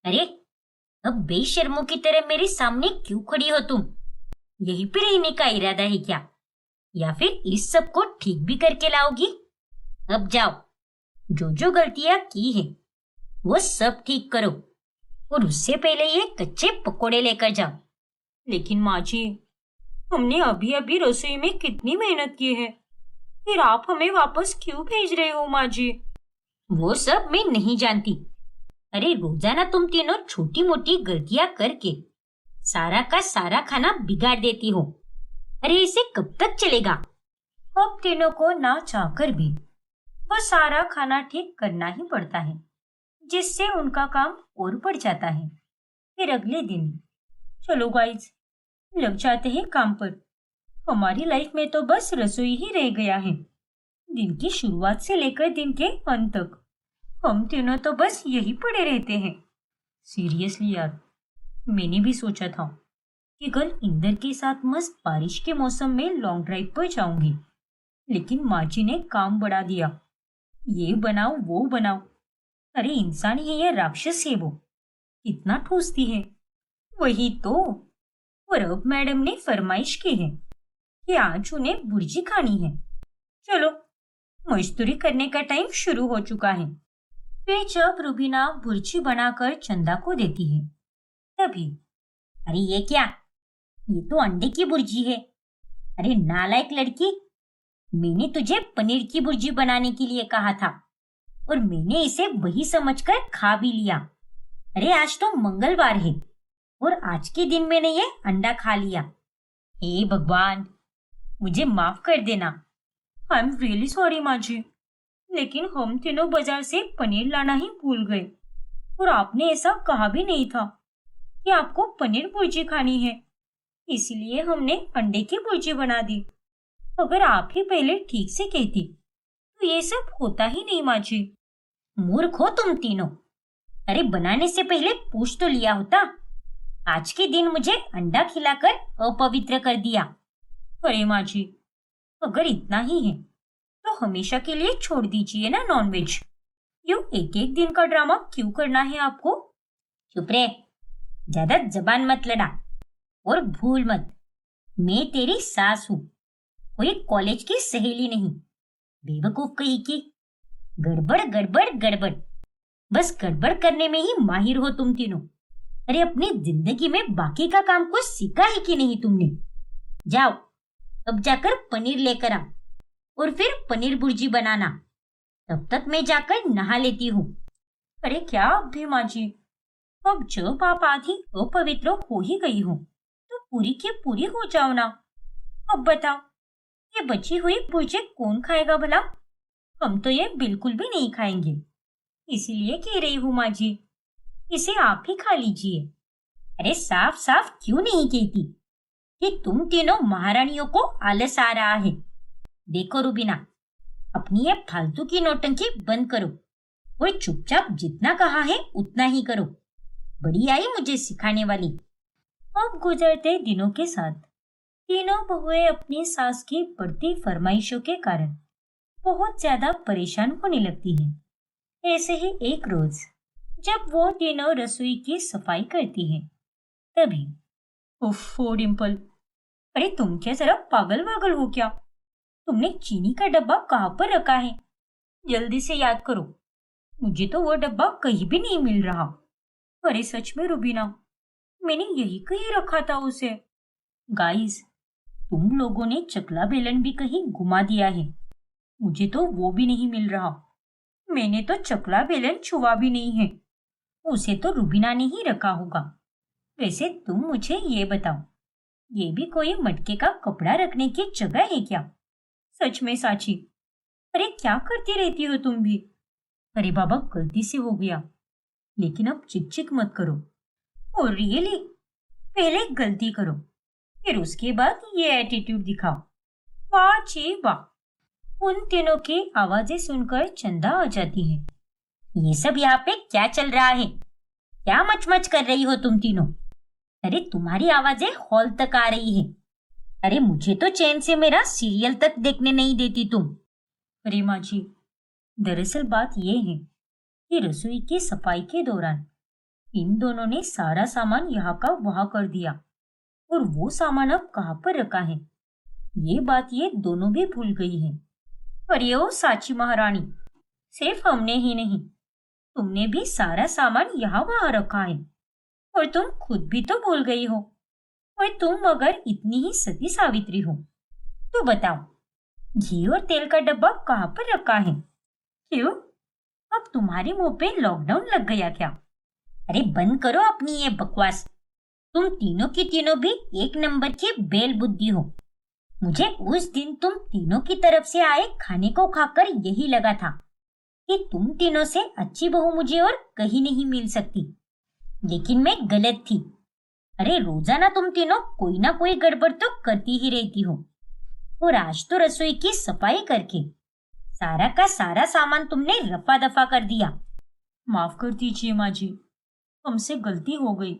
अरे, अब बेशर्मों की तरह मेरे सामने क्यों खड़ी हो तुम? यहीं पे रहने का इरादा है क्या? या फिर इस सब को ठीक भी करके लाओगी? अब जाओ, जो जो गलतियां की है वो सब ठीक करो और उससे पहले ये कच्चे पकोड़े लेकर जाओ। लेकिन माँ जी, हमने अभी अभी रसोई में कितनी मेहनत की है, फिर आप हमें वापस क्यों भेज रहे हो माँ जी? वो सब मैं नहीं जानती। अरे रोजाना तुम तीनों छोटी मोटी गलतियां करके सारा का सारा खाना बिगाड़ देती हो। अरे इसे कब तक चलेगा? अब तीनों को ना चाहकर भी वह सारा खाना ठीक करना ही पड़ता है, जिससे उनका काम और बढ़ जाता है। फिर अगले दिन, चलो गाइस, लग जाते हैं काम पर। हमारी लाइफ में तो बस रसोई ही रह गया है। दिन की शुरुआत से लेकर दिन के अंत तक हम तीनों तो बस यही पड़े रहते हैं। सीरियसली यार, मैंने भी सोचा था कि कल इंदर के साथ मस्त बारिश के मौसम में लॉन्ग ड्राइव पर जाऊंगी, लेकिन माँ जी ने काम बढ़ा दिया। ये बनाओ वो बनाओ। अरे इंसान है या राक्षस है वो? कितना ठूसती है। वही तो। और अब मैडम ने फरमाइश की है कि आज उन्हें भुर्जी खानी है। चलो, मजदूरी करने का टाइम शुरू हो चुका है। फिर जब रुबीना भुर्जी बनाकर चंदा को देती है, तभी अरे ये क्या? ये तो अंडे की भुर्जी है। अरे नालायक लड़की, मैंने तुझे पनीर की भुर्जी बनाने के लिए कहा था और मैंने इसे वही समझकर खा भी लिया। अरे आज तो मंगलवार है और आज के दिन मैंने ये अंडा खा लिया। हे भगवान, मुझे माफ कर देना। आई एम रियली सॉरी माँ जी, लेकिन हम तीनों बाजार से पनीर लाना ही भूल गए और आपने ऐसा कहा भी नहीं था कि आपको पनीर भुर्जी खानी है, इसलिए हमने अंडे की भुर्जी बना दी। अगर आप ही पहले ठीक से कहती तो ये सब होता ही नहीं माँ जी। मूर्ख हो तुम तीनों। अरे बनाने से पहले पूछ तो लिया होता। आज के दिन मुझे अंडा खिलाकर अपवित्र कर दिया। अरे माँ जी, अगर इतना ही है तो हमेशा के लिए छोड़ दीजिए ना नॉनवेज। यूं एक एक दिन का ड्रामा क्यों करना है आपको? चुप रहे, ज्यादा जबान मत लड़ा और भूल मत, मैं तेरी सास हूँ, कोई कॉलेज की सहेली नहीं। बेवकूफ कहीं की। गड़बड़ गड़बड़ गड़बड़, बस गड़बड़ करने में ही माहिर हो तुम तीनों। अरे अपनी जिंदगी में बाकी का काम कुछ सीखा है कि नहीं तुमने? जाओ, अब जाकर पनीर लेकर आओ और फिर पनीर भुर्जी बनाना। तब तक मैं जाकर नहा लेती हूँ। अरे क्या अब भी माँ जी, अब जब आप आधी अपवित्र हो ही गई हो तो पूरी की पूरी हो जाओ ना। अब बताओ, ये बची हुई भुर्जी कौन खाएगा भला? हम तो ये बिल्कुल भी नहीं खाएंगे, इसीलिए कह रही हूँ माँ जी, इसे आप ही खा लीजिए। अरे साफ साफ क्यों नहीं कहती कि तुम तीनों महारानियों को आलस आ रहा है? देखो रुबीना, अपनी ये फालतू की नौटंकी बंद करो और चुपचाप जितना कहा है उतना ही करो। बड़ी आई मुझे सिखाने वाली। अब गुजरते दिनों के साथ तीनों बहुएं अपनी सास की बढ़ती फरमाइशों के कारण बहुत ज्यादा परेशान होने लगती हैं। ऐसे ही एक रोज जब वो तीनों रसोई की सफाई करती हैं, तभी उफ डिम्पल, अरे तुम क्या जरा पागल वागल हो क्या? तुमने चीनी का डब्बा कहाँ पर रखा है? जल्दी से याद करो, मुझे तो वो डब्बा कहीं भी नहीं मिल रहा। अरे सच में रुबीना, मैंने यही कहीं रखा था उसे। गाइस, तुम लोगों ने चकला बेलन भी कहीं घुमा दिया है, मुझे तो वो भी नहीं मिल रहा। मैंने तो चकला बेलन छुआ भी नहीं है, उसे तो रुबीना ने ही रखा होगा। वैसे तुम मुझे ये बताओ, ये भी कोई मटके का कपड़ा रखने की जगह है क्या? सच में साची, अरे क्या करती रहती हो तुम भी? अरे बाबा, गलती से हो गया, लेकिन अब चिक चिक मत करो। Oh really? पहले गलती करो, फिर उसके बाद ये एटीट्यूड दिखाओ। वाह जी वाह। उन तीनों की आवाजें सुनकर चंदा आ जाती है। ये सब यहाँ पे क्या चल रहा है? क्या मचमच कर रही हो तुम तीनों? अरे तुम्हारी आवाजें हॉल तक आ रही है। अरे मुझे तो चैन से मेरा सीरियल तक देखने नहीं देती तुम। अरे माँ जी, दरअसल बात ये है कि रसोई की सफाई के दौरान इन दोनों ने सारा सामान यहाँ का वहां कर दिया और वो सामान अब कहाँ पर रखा है ये बात ये दोनों भी भूल गई हैं। पर ये वो साची महारानी, सिर्फ हमने ही नहीं, तुमने भी सारा सामान यहाँ वहां रखा है और तुम खुद भी तो भूल गई हो। और तुम अगर इतनी ही सती सावित्री हो तो बताओ, घी और तेल का डब्बा कहाँ पर रखा है? क्यों, अब तुम्हारे मुंह पे लॉकडाउन लग गया क्या? अरे बंद करो अपनी ये बकवास। तुम तीनों की तीनों भी एक नंबर की बेल बुद्धि हो। मुझे उस दिन तुम तीनों की तरफ से आए खाने को खाकर यही लगा था कि तुम तीनों से अच्छी बहू मुझे और कहीं नहीं मिल सकती, लेकिन मैं गलत थी। अरे रोजाना तुम तीनों कोई ना कोई गड़बड़ तो करती ही रहती हो, और आज तो रसोई की सफाई करके सारा का सारा सामान तुमने रफा दफा कर दिया। माफ कर दीजिए माँ जी, हमसे गलती हो गई।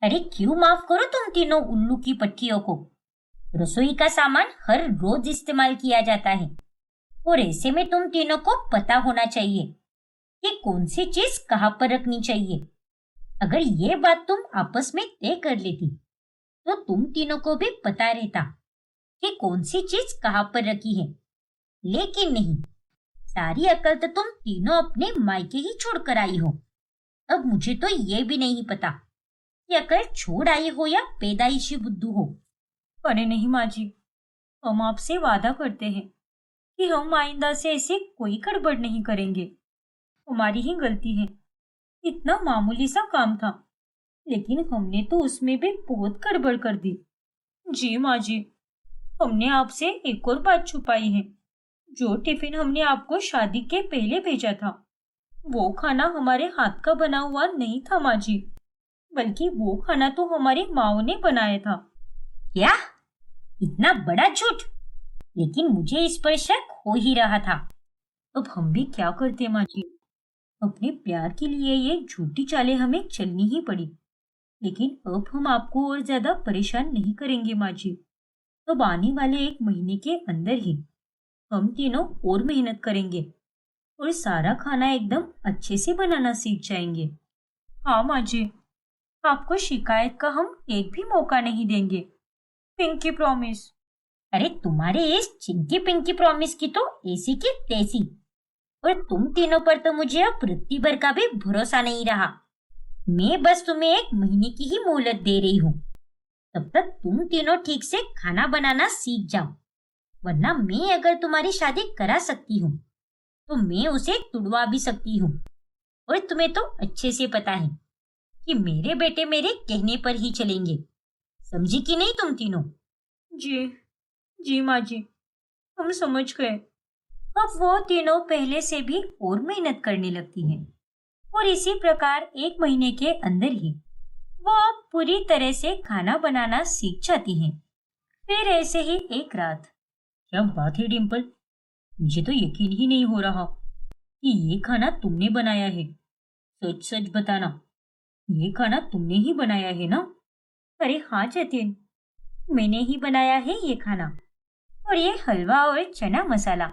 अरे क्यों माफ करो तुम तीनों उल्लू की पट्टियों को? रसोई का सामान हर रोज इस्तेमाल किया जाता है, और ऐसे में तुम तीनों को पता होना चाहिए कि कौन सी चीज कहाँ पर रखनी चाहिए। अगर ये बात तुम आपस में तय कर लेती तो तुम तीनों को भी पता रहता कि कौन सी चीज कहाँ पर रखी है, लेकिन नहीं। सारी अकल तो तुम तीनों अपने मायके ही छोड़ कर आई हो। अब मुझे तो ये भी नहीं पता कि अकल छोड़ आई हो या पैदाइशी बुद्धू हो। अरे नहीं माँ जी, हम आपसे वादा करते हैं कि हम आइंदा से ऐसे कोई गड़बड़ नहीं करेंगे। हमारी ही गलती है, इतना मामूली सा काम था, लेकिन हमने तो उसमें भी बहुत गड़बड़ कर दी। जी माँ जी, हमने आपसे एक और बात छुपाई है। जो टिफिन हमने आपको शादी के पहले भेजा था, वो खाना हमारे हाथ का बना हुआ नहीं था माँ जी, बल्कि वो खाना तो हमारी माँ ने बनाया था। क्या? इतना बड़ा झूठ? लेकिन मुझे इस पर शक हो ही रहा था। अब हम भी क्या करते माँ जी, अपने प्यार के लिए ये झूठी चालें हमें चलनी ही पड़ी। लेकिन अब हम आपको और ज्यादा परेशान नहीं करेंगे माँ जी। अब आने वाले एक महीने के अंदर ही हम तीनों और मेहनत करेंगे और सारा खाना एकदम अच्छे से बनाना सीख जाएंगे। हाँ माँ जी, आपको शिकायत का हम एक भी मौका नहीं देंगे। Pinky promise. अरे तुम्हारे इस चिंकी पिंकी प्रॉमिस की तो ऐसी की तैसी, और तुम तीनों पर तो मुझे अब रत्ती भर का भी भरोसा नहीं रहा। मैं बस तुम्हें एक महीने की ही मोहलत दे रही हूँ। तब तक तुम तीनों ठीक से खाना बनाना सीख जाओ, वरना मैं अगर तुम्हारी शादी करा सकती हूँ तो मैं उसे तुड़वा भी सकती हूँ। और तुम्हें तो अच्छे से पता है कि मेरे बेटे मेरे कहने पर ही चलेंगे। समझी कि नहीं तुम तीनों? जी जी माँ जी, हम समझ गए। अब वो तीनों पहले से भी और मेहनत करने लगती हैं और इसी प्रकार एक महीने के अंदर ही वो अब पूरी तरह से खाना बनाना सीख जाती हैं। फिर ऐसे ही एक रात। क्या बात है डिम्पल, मुझे तो यकीन ही नहीं हो रहा कि ये खाना तुमने बनाया है। सच सच बताना, ये खाना तुमने ही बनाया है ना? अरे हाँ जतिन, मैंने ही बनाया है ये खाना। और ये हलवा और चना मसाला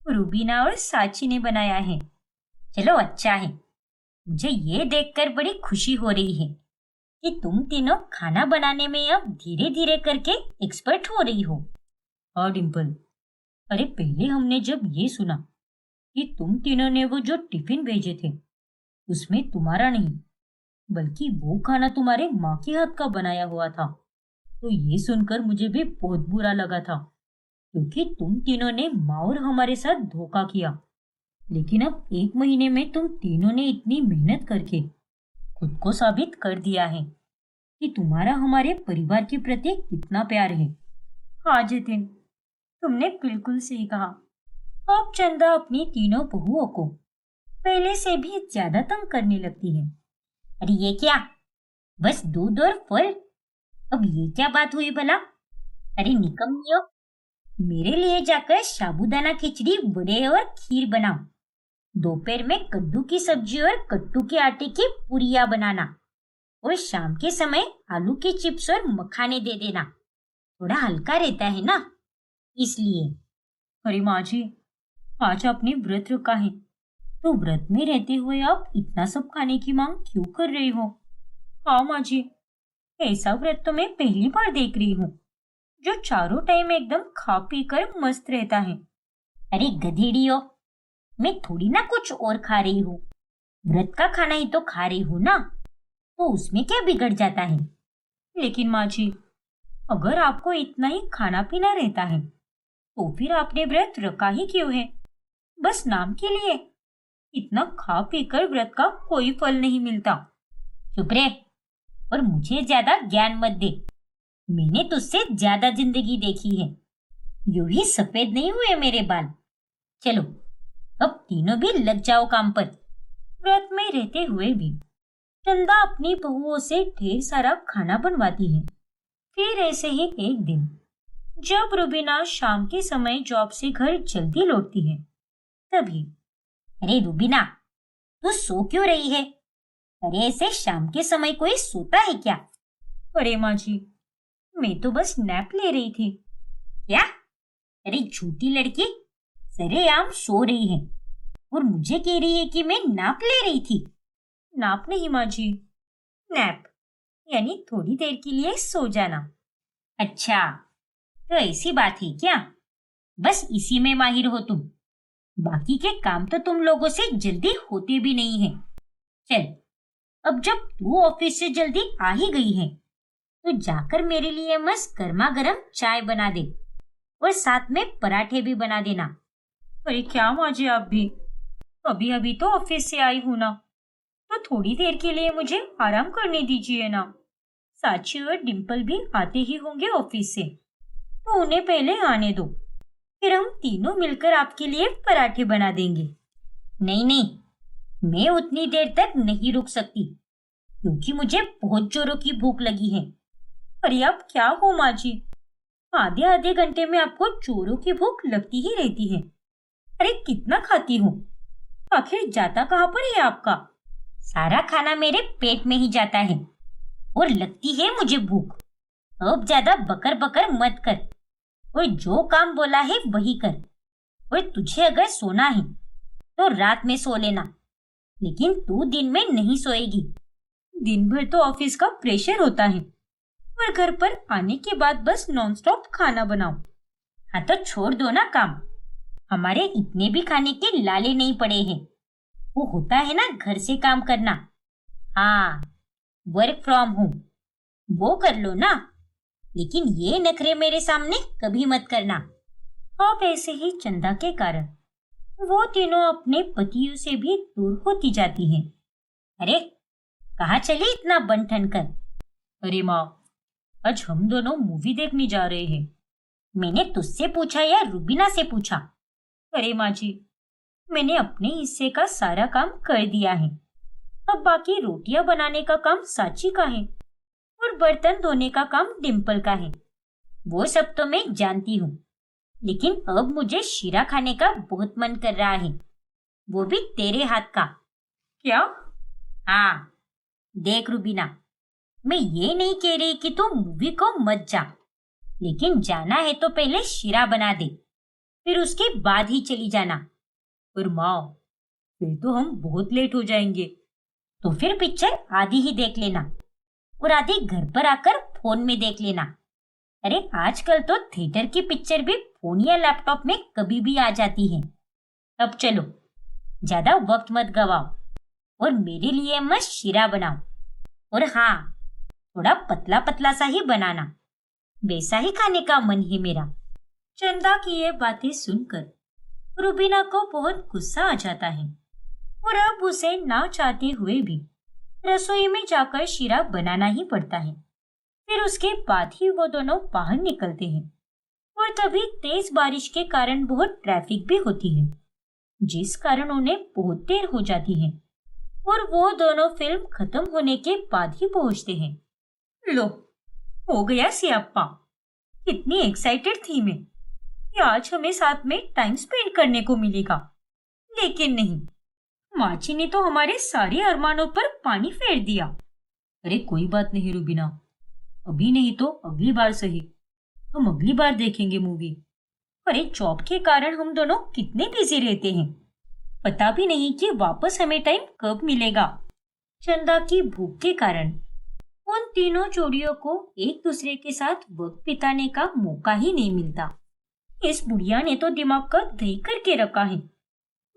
रूबीना और साची ने बनाया है। चलो अच्छा है, मुझे ये देखकर बड़ी खुशी हो रही है कि तुम तीनों खाना बनाने में अब धीरे धीरे करके एक्सपर्ट हो रही हो। हाँ डिम्पल, अरे पहले हमने जब ये सुना कि तुम तीनों ने वो जो टिफिन भेजे थे उसमें तुम्हारा नहीं बल्कि वो खाना तुम्हारे माँ के हाथ का बनाया हुआ था, तो ये सुनकर मुझे भी बहुत बुरा लगा था, क्योंकि तुम तीनों ने माँ और हमारे साथ धोखा किया। लेकिन अब एक महीने में तुम तीनों ने इतनी मेहनत करके खुद को साबित कर दिया है कि तुम्हारा हमारे परिवार के प्रति कितना प्यार है। हाँ जतिन, तुमने बिल्कुल सही कहा। अब चंदा अपनी तीनों बहुओं को पहले से भी ज्यादा तंग करने लगती है। अरे ये क्या, बस दूध और फल? अब ये क्या बात हुई भला? अरे निकम्मियों, मेरे लिए जाकर साबूदाना खिचड़ी, वड़े और खीर बनाओ। दोपहर में कद्दू की सब्जी और कट्टू के आटे की पुरिया बनाना, और शाम के समय आलू के चिप्स और मखाने दे देना। थोड़ा हल्का रहता है ना, इसलिए। अरे माँ जी, आज आपने व्रत रखा है, तो व्रत में रहते हुए आप इतना सब खाने की मांग क्यों कर रही हो? हाँ माँ जी, ऐसा व्रत तो मैं पहली बार देख रही हूँ जो चारों टाइम एकदम खा पी कर मस्त रहता है। अरे गधेड़ियो, मैं थोड़ी ना कुछ और खा रही हूँ। व्रत का खाना ही तो खा रही हूँ ना, तो उसमें क्या बिगड़ जाता है? लेकिन माँ जी, अगर आपको इतना ही खाना पीना रहता है तो फिर आपने व्रत रखा ही क्यों है? बस नाम के लिए? इतना खा पी कर व्रत का कोई फल नहीं मिलता। चुप रहे और मुझे ज्यादा ज्ञान मत दे। मैंने तुझसे ज्यादा जिंदगी देखी है। यूं ही सफेद नहीं हुए मेरे बाल। चलो, अब तीनों भी लग जाओ काम पर। व्रत में रहते हुए भी चंदा अपनी बहुओं से ढेर सारा खाना बनवाती है। फिर ऐसे ही एक दिन जब रुबीना शाम के समय जॉब से घर जल्दी लौटती है, तभी अरे रूबीना, तू सो क्यों रही है? अरे ऐसे शाम के समय कोई सोता है क्या? अरे माँ जी, मैं तो बस नैप ले रही थी। क्या? अरे झूठी लड़की, सरेआम सो रही है और मुझे कह रही है कि मैं नाप ले रही थी। नाप नहीं माँ जी, नैप, यानी थोड़ी देर के लिए सो जाना। अच्छा, तो ऐसी बात है क्या? बस इसी में माहिर हो तुम। बाकी के काम तो तुम लोगों से जल्दी होते भी नहीं है। चल, अब जब तू ऑफिस से जल्दी आ ही गई है तो जाकर मेरे लिए मस्त गर्मा गर्म चाय बना दे और साथ में पराठे भी बना देना। अरे क्या माँ जी, आप भी अभी अभी तो ऑफिस से आई हूँ ना, तो थोड़ी देर के लिए मुझे आराम करने दीजिए ना। साची और डिम्पल भी आते ही होंगे ऑफिस से, तो उन्हें पहले आने दो, फिर हम तीनों मिलकर आपके लिए पराठे बना देंगे। नहीं नहीं, मैं उतनी देर तक नहीं रुक सकती क्योंकि मुझे बहुत जोरों की भूख लगी है। अरे आप क्या हो माँ जी, आधे आधे घंटे में आपको जोरों की भूख लगती ही रहती है। अरे कितना खाती हूँ, आखिर जाता कहाँ पर है आपका? सारा खाना मेरे पेट में ही जाता है और लगती है मुझे भूख। अब ज्यादा बकर बकर मत कर और जो काम बोला है वही कर। और तुझे अगर सोना है तो रात में सो लेना, लेकिन तू दिन में नहीं सोएगी। दिन भर तो ऑफिस का प्रेशर होता है और घर पर आने के बाद बस नॉनस्टॉप खाना बनाओ। हाँ तो छोड़ दो ना काम। हमारे इतने भी खाने के लाले नहीं पड़े हैं। वो होता है ना घर से काम करना, हाँ, वर्क फ्रॉम होम, वो कर लो ना। लेकिन ये नखरे मेरे सामने कभी मत करना। अब ऐसे ही चंदा के कारण वो तीनों अपने पतियों से भी दूर होती जाती हैं। अरे कहाँ चली इतना बन ठन कर? अरे माँ, आज हम दोनों मूवी देखने जा रहे हैं। मैंने तुझसे पूछा या रुबीना से पूछा? अरे माँ जी, मैंने अपने हिस्से का सारा काम कर दिया है। अब बाकी रोटियां बनाने का काम साची का है और बर्तन धोने का काम डिम्पल का है। वो सब तो मैं जानती हूँ, लेकिन अब मुझे शीरा खाने का बहुत मन कर रहा है, वो भी तेरे हाथ का। क्या? हाँ, देख रुबीना, मैं ये नहीं कह रही कि तू मूवी को मत जा, लेकिन जाना है तो पहले शीरा बना दे, फिर उसके बाद ही चली जाना। पर माँ, फिर तो हम बहुत लेट हो जाएंगे। तो फिर पिक्चर आधी ही देख लेना और आधी घर पर आकर फोन में देख लेना। अरे आजकल तो थिएटर की पिक्चर भी फोन या लैपटॉप में कभी भी आ जाती है। अब चलो, ज्यादा वक्त मत गवाओ और मेरे लिए मस्त शीरा बनाओ। और हाँ, थोड़ा पतला पतला सा ही बनाना, वैसा ही खाने का मन है मेरा। चंदा की ये बातें सुनकर रुबीना को बहुत गुस्सा आ जाता है और अब उसे ना चाहते हुए भी रसोई में जाकर शीरा बनाना ही पड़ता है। फिर उसके बाद ही वो दोनों बाहर निकलते हैं और तभी तेज बारिश के कारण बहुत ट्रैफिक भी होती है, जिस कारण उन्हें बहुत देर हो जाती है और वो दोनों फिल्म खत्म होने के बाद ही पहुंचते हैं। लो, हो गया सियाप्पा। कितनी एक्साइटेड थी मैं कि आज हमें साथ में टाइम स्पेंड करने को मिलेगा, लेकिन नहीं, माची ने तो हमारे सारे अरमानों पर पानी फेर दिया। अरे कोई बात नहीं रुबीना, अभी नहीं तो अगली बार सही, हम अगली बार देखेंगे मूवी। अरे जॉब के कारण हम दोनों कितने बिजी रहते हैं, पता भी नहीं कि वापस हमें टाइम कब मिलेगा। चंदा की भूख के कारण उन तीनों जोड़ियों को एक दूसरे के साथ वक्त बिताने का मौका ही नहीं मिलता। इस बुढ़िया ने तो दिमाग का दही करके रखा है।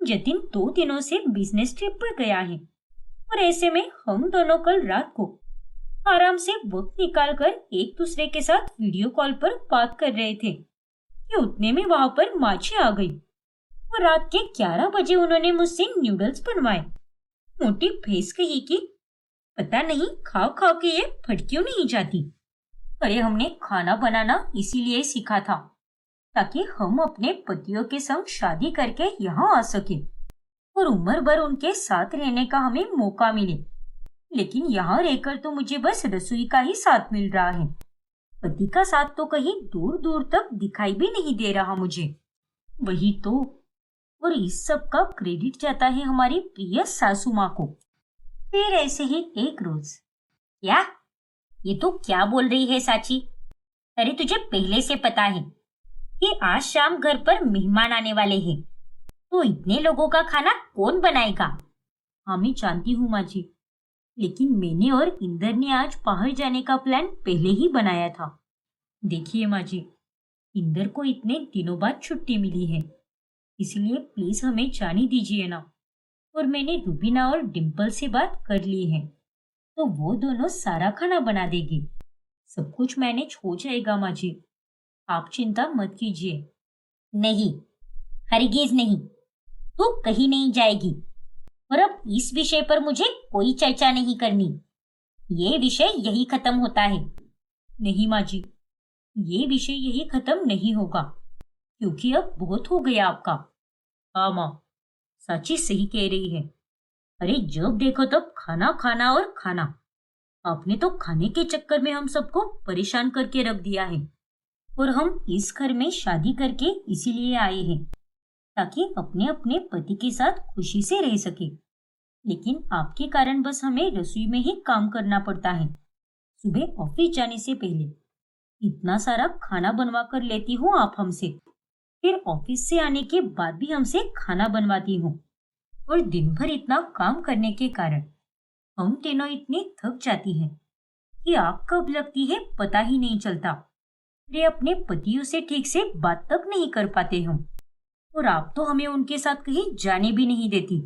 जतिन 2 दिनों से बिजनेस ट्रिप पर गया है और ऐसे में हम दोनों कल रात को आराम से वक्त निकालकर एक दूसरे के साथ वीडियो कॉल पर बात कर रहे थे कि उतने में वहां पर माछी आ गई और रात के 11 बजे उन्होंने मुझसे नूडल्स बनवाए। मोटी भैंस कही कि पता नहीं खा खा के ये फट क्यों नहीं जाती। अरे हमने खाना बनाना इसीलिए सीखा था ताकि हम अपने पतियों के संग शादी करके यहाँ आ सके और उम्र भर उनके साथ रहने का हमें मौका मिले। लेकिन यहाँ रहकर तो मुझे बस रसोई का ही साथ मिल रहा है। पति का साथ तो कहीं दूर दूर तक दिखाई भी नहीं दे रहा मुझे। वही तो, और इस सब का क्रेडिट जाता है हमारी प्रिय सासू माँ को। फिर ऐसे ही एक रोज, क्या ये तो क्या बोल रही है साची? अरे तुझे पहले से पता है कि आज शाम घर पर मेहमान आने वाले हैं, तो इतने लोगों का खाना कौन बनाएगा? हाँ मैं जानती हूँ माँ जी, लेकिन मैंने और इंदर ने आज बाहर जाने का प्लान पहले ही बनाया था। देखिए माँ जी, इंदर को इतने दिनों बाद छुट्टी मिली है, इसलिए प्लीज हमें जाने दीजिए ना। और मैंने रुबीना और डिम्पल से बात कर ली है, तो वो दोनों सारा खाना बना देगी। सब कुछ मैनेज हो जाएगा माँ जी, आप चिंता मत कीजिए। नहीं, हरगिज नहीं, तू कहीं नहीं जाएगी। और अब इस विषय पर मुझे कोई चर्चा नहीं करनी। ये विषय यही खत्म होता है। नहीं माँ जी, ये विषय यही खत्म नहीं होगा, क्योंकि अब बहुत हो गया आपका। हाँ माँ, साची सही कह रही है। अरे जब देखो तब खाना खाना और खाना। आपने तो खाने के चक्कर में हम सबको परेशान करके रख दिया है। और हम इस घर में शादी करके इसीलिए आए हैं ताकि अपने अपने पति के साथ खुशी से रह सके। लेकिन आपके कारण बस हमें रसोई में ही काम करना पड़ता है। सुबह ऑफिस जाने से पहले इतना सारा खाना बनवा कर लेती हूँ आप हमसे, फिर ऑफिस से आने के बाद भी हमसे खाना बनवाती हूँ। और दिन भर इतना काम करने के कारण हम तीनों इतनी थक जाती हैं कि आग कब लगती है पता ही नहीं चलता। वे अपने पतियों से ठीक से बात तक नहीं कर पाते हम, और आप तो हमें उनके साथ कहीं जाने भी नहीं देती।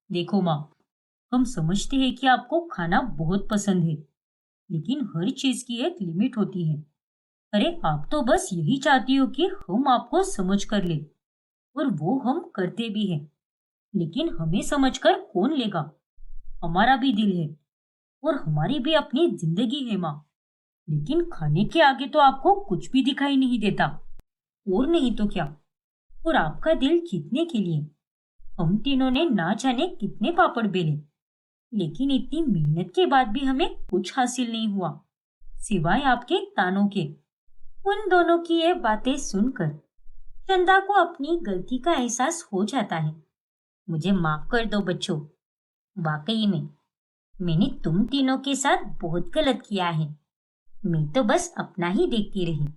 देखो माँ, हम समझते हैं कि आपको खाना बहुत पसंद है, लेकिन हर चीज की एक लिमिट होती है। अरे आप तो बस यही चाहती हो कि हम आपको समझ कर ले, और वो हम करते भी हैं। लेकिन हमें समझकर कौन लेगा? हमारा भी दिल है और हमारी भी अपनी जिंदगी है माँ। लेकिन खाने के आगे तो आपको कुछ भी दिखाई नहीं देता, और नहीं तो क्या। और आपका दिल जीतने के लिए हम तीनों ने ना जाने कितने पापड़ बेले, लेकिन इतनी मेहनत के बाद भी हमें कुछ हासिल नहीं हुआ सिवाय आपके तानों के। उन दोनों की ये बातें सुनकर चंदा को अपनी गलती का एहसास हो जाता है। मुझे माफ कर दो बच्चों, वाकई में मैंने तुम तीनों के साथ बहुत गलत किया है। मैं तो बस अपना ही देखती रही,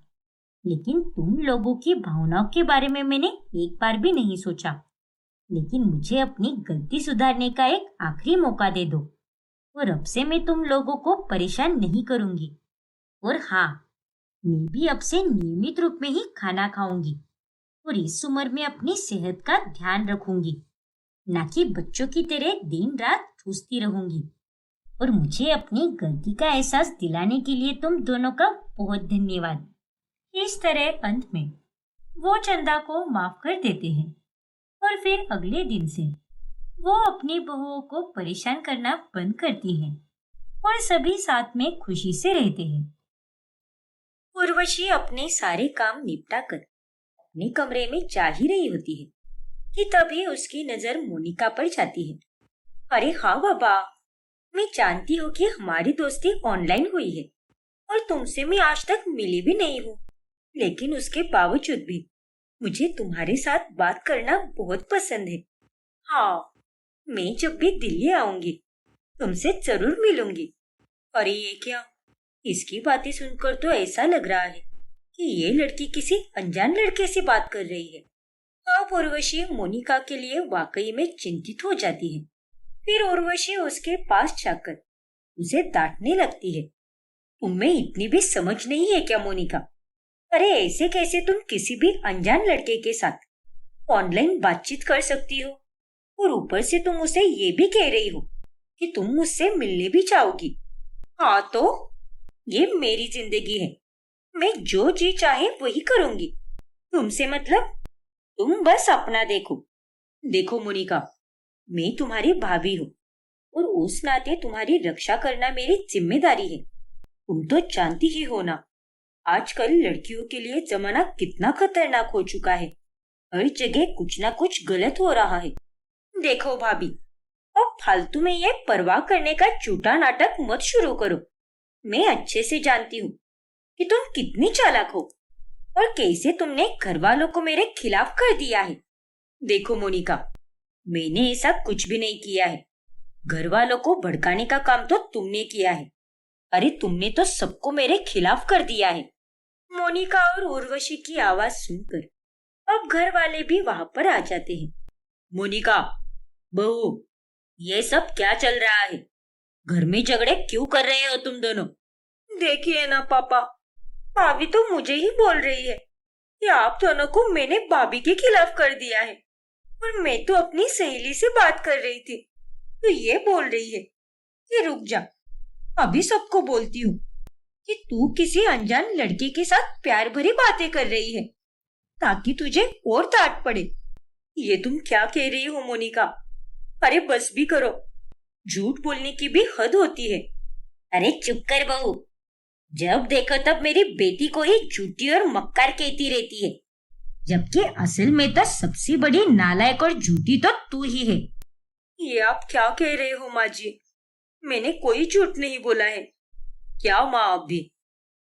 लेकिन तुम लोगों की भावनाओं के बारे में मैंने एक बार भी नहीं सोचा। लेकिन मुझे अपनी गलती सुधारने का एक आखिरी मौका दे दो, और अब से मैं तुम लोगों को परेशान नहीं करूंगी। और हाँ, मैं भी अब से नियमित रूप में ही खाना खाऊंगी और इस उम्र में अपनी सेहत का ध्यान रखूंगी, ना कि बच्चों की तरह दिन रात ठूसती रहूंगी। और मुझे अपनी गलती का एहसास दिलाने के लिए तुम दोनों का बहुत धन्यवाद। इस तरह अंत में वो चंदा को माफ कर देते हैं, और फिर अगले दिन से वो अपनी बहुओं को परेशान करना बंद करती हैं और सभी साथ में खुशी से रहते हैं। उर्वशी अपने सारे काम निपटा कर अपने कमरे में जा ही रही होती है कि तभी उसकी नजर मोनिका पर जाती है। अरे हाँ बाबा, मैं जानती हूँ कि हमारी दोस्ती ऑनलाइन हुई है और तुमसे मैं आज तक मिली भी नहीं हूँ, लेकिन उसके बावजूद भी मुझे तुम्हारे साथ बात करना बहुत पसंद है। हाँ, मैं जब भी दिल्ली आऊंगी तुमसे जरूर मिलूंगी। अरे ये क्या, इसकी बातें सुनकर तो ऐसा लग रहा है कि ये लड़की किसी अनजान लड़के से बात कर रही है। अब उर्वशी मोनिका के लिए वाकई में चिंतित हो जाती है। फिर उर्वशी उसके पास जाकर उसे डांटने लगती है। तुम्हें इतनी भी समझ नहीं है क्या मोनिका? अरे ऐसे कैसे तुम किसी भी अनजान लड़के के साथ ऑनलाइन बातचीत कर सकती हो? और ऊपर से तुम उसे ये भी कह रही हो कि तुम मुझसे मिलने भी चाहोगी। हाँ तो ये मेरी जिंदगी है, मैं जो जी चाहे वही करूंगी। तुमसे मतलब? तुम बस अपना देखो। देखो मोनिका, मैं तुम्हारी भाभी हूँ और उस नाते तुम्हारी रक्षा करना मेरी जिम्मेदारी है। तुम तो जानती ही हो ना, आजकल लड़कियों के लिए जमाना कितना खतरनाक हो चुका है। हर जगह कुछ ना कुछ गलत हो रहा है। देखो भाभी, अब फालतू में ये परवाह करने का झूठा नाटक मत शुरू करो। मैं अच्छे से जानती हूँ कि तुम कितनी चालाक हो और कैसे तुमने घर वालों को मेरे खिलाफ कर दिया है। देखो मोनिका, मैंने ऐसा कुछ भी नहीं किया है। घर वालों को भड़काने का काम तो तुमने किया है। अरे तुमने तो सबको मेरे खिलाफ कर दिया है। मोनिका और उर्वशी की आवाज सुनकर अब घर वाले भी वहां पर आ जाते हैं। मोनिका, बहू, ये सब क्या चल रहा है? घर में झगड़े क्यों कर रहे हो तुम दोनों? देखिए ना पापा, भाभी तो मुझे ही बोल रही है कि आप दोनों को मैंने भाभी के खिलाफ कर दिया है। और मैं तो अपनी सहेली से बात कर रही थी तो ये बोल रही है कि रुक जा, अभी सबको बोलती हूँ कि तू किसी अनजान लड़के के साथ प्यार भरी बातें कर रही है ताकि तुझे और डांट पड़े। ये तुम क्या कह रही हो मोनिका? अरे बस भी करो, झूठ बोलने की भी हद होती है। अरे चुप कर बहू, जब देखो तब मेरी बेटी को ही झूठी और मक्कार कहती रहती है, जबकि असल में तो सबसे बड़ी नालायक और झूठी तो तू ही है। ये आप क्या कह रहे हो माँ जी? मैंने कोई झूठ नहीं बोला है। क्या माँ, आप भी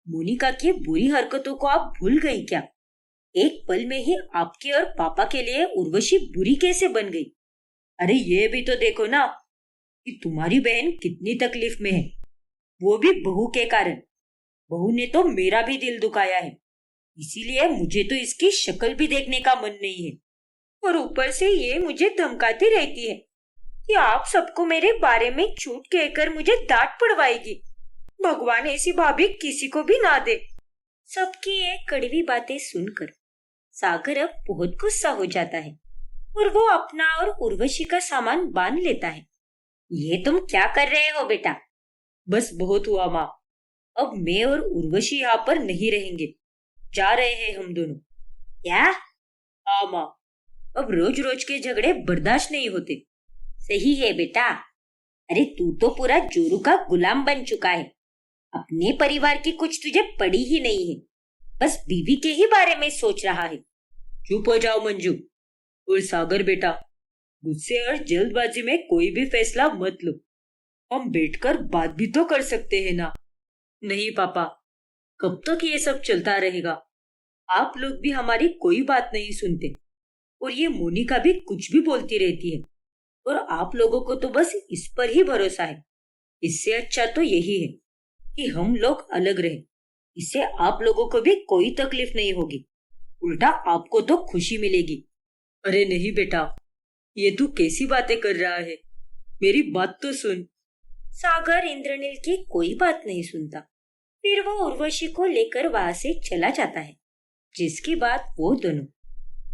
मोनिका की बुरी हरकतों को आप भूल गई क्या? एक पल में ही आपके और पापा के लिए उर्वशी बुरी कैसे बन गई? अरे ये भी तो देखो ना कि तुम्हारी बहन कितनी तकलीफ में है, वो भी बहू के कारण। बहू ने तो मेरा भी दिल दुखाया है, इसीलिए मुझे तो इसकी शक्ल भी देखने का मन नहीं है। और ऊपर से ये मुझे धमकाती रहती है कि आप सबको मेरे बारे में झूठ कहकर मुझे डांट पड़वाएगी। भगवान ऐसी भाभी किसी को भी ना दे। सबकी ये कड़वी बातें सुनकर सागर अब बहुत गुस्सा हो जाता है और वो अपना और उर्वशी का सामान बांध लेता है। ये तुम क्या कर रहे हो बेटा? बस बहुत हुआ माँ, अब मैं और उर्वशी यहाँ पर नहीं रहेंगे, जा रहे हैं हम दोनों। क्या? हाँ माँ, अब रोज रोज के झगड़े बर्दाश्त नहीं होते। सही है बेटा, अरे तू तो पूरा जोरू का गुलाम बन चुका है। अपने परिवार की कुछ तुझे पड़ी ही नहीं है, बस बीवी के ही बारे में सोच रहा है। चुप हो जाओ मंजू। और सागर बेटा, गुस्से और जल्दबाजी में कोई भी फैसला मत लो, हम बैठकर बात भी तो कर सकते हैं ना। नहीं पापा, कब तक ये सब चलता रहेगा? आप लोग भी हमारी कोई बात नहीं सुनते और ये मोनिका भी कुछ भी बोलती रहती है और आप लोगों को तो बस इस पर ही भरोसा है। इससे अच्छा तो यही है कि हम लोग अलग रहे, इससे आप लोगों को भी कोई तकलीफ नहीं होगी, उल्टा आपको तो खुशी मिलेगी। अरे नहीं बेटा, ये तू कैसी बातें कर रहा है? मेरी बात तो सुन। सागर इंद्रनील की कोई बात नहीं सुनता। फिर वो उर्वशी को लेकर वहां से चला जाता है, जिसके बाद वो दोनों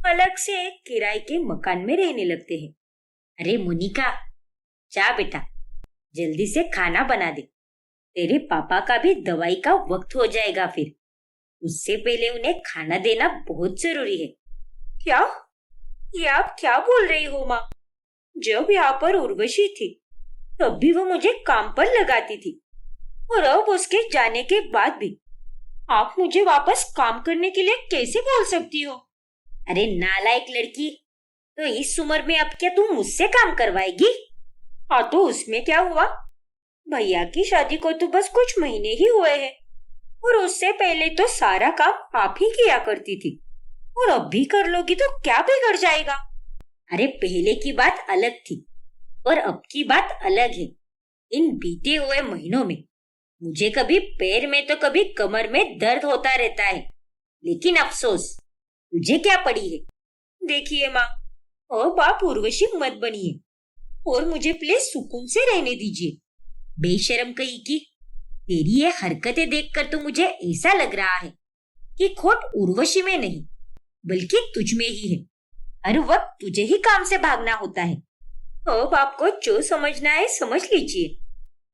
अलग से एक किराए के मकान में रहने लगते हैं। अरे मोनिका, जा बेटा, जल्दी से खाना बना दे, तेरे पापा का भी दवाई का वक्त हो जाएगा, फिर उससे पहले उन्हें खाना देना बहुत जरूरी है। क्या? ये आप क्या बोल रही हो माँ? जब यहाँ पर उर्वशी थी तब भी वो मुझे काम पर लगाती थी और अब उसके जाने के बाद भी आप मुझे वापस काम करने के लिए कैसे बोल सकती हो? अरे नालायक लड़की, तो इस उम्र में अब क्या तुम मुझसे काम करवाएगी? हाँ तो उसमें क्या हुआ? भैया की शादी को तो बस कुछ महीने ही हुए हैं और उससे पहले तो सारा काम आप ही किया करती थी और अब भी कर लोगी तो क्या बिगड़ जाएगा? अरे पहले की बात अलग थी और अब की बात अलग है। इन बीते हुए महीनों में मुझे कभी पैर में तो कभी कमर में दर्द होता रहता है, लेकिन अफसोस, तुझे क्या पड़ी है? देखिए माँ, अब आप उर्वशी मत बनिए और मुझे प्लीज सुकून से रहने दीजिए। बेशर्म कहीं की, तेरी ये हरकतें देखकर तो मुझे ऐसा लग रहा है कि खोट उर्वशी में नहीं बल्कि तुझ में ही है। हर वक्त तुझे ही काम से भागना होता है। अब आपको जो समझना है समझ लीजिए।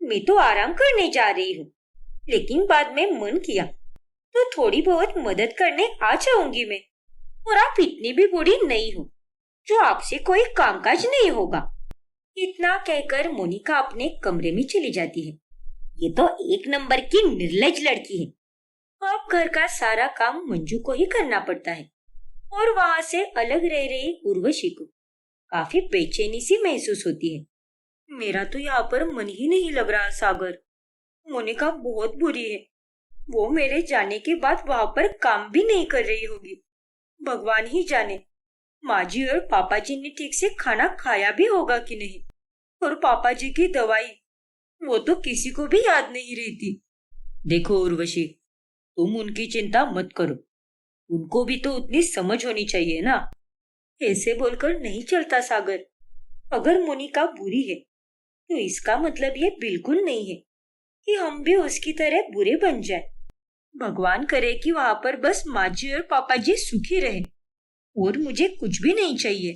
मैं तो आराम करने जा रही हूँ, लेकिन बाद में मन किया तो थोड़ी बहुत मदद करने आ जाऊंगी मैं। और आप इतनी भी बूढ़ी नहीं हो जो आपसे कोई कामकाज नहीं होगा। इतना कहकर मोनिका अपने कमरे में चली जाती है। ये तो एक नंबर की निर्लज लड़की है। अब घर का सारा काम मंजू को ही करना पड़ता है और वहां से अलग रह रही उर्वशी को काफी बेचैनी सी महसूस होती है। मेरा तो यहाँ पर मन ही नहीं लग रहा सागर। मोनिका बहुत बुरी है। वो मेरे जाने के बाद वहां पर काम भी नहीं कर रही होगी। भगवान ही जाने माँ जी और पापा जी ने ठीक से खाना खाया भी होगा कि नहीं। और पापा जी की दवाई, वो तो किसी को भी याद नहीं रहती। देखो उर्वशी, तुम उनकी चिंता मत करो। उनको भी तो उतनी समझ होनी चाहिए ना। ऐसे बोलकर नहीं चलता सागर। अगर मोनिका बुरी है तो इसका मतलब ये बिल्कुल नहीं है कि हम भी उसकी तरह बुरे बन जाए। भगवान करे कि वहां पर बस माँ जी और पापा जी सुखी रहे और मुझे कुछ भी नहीं चाहिए।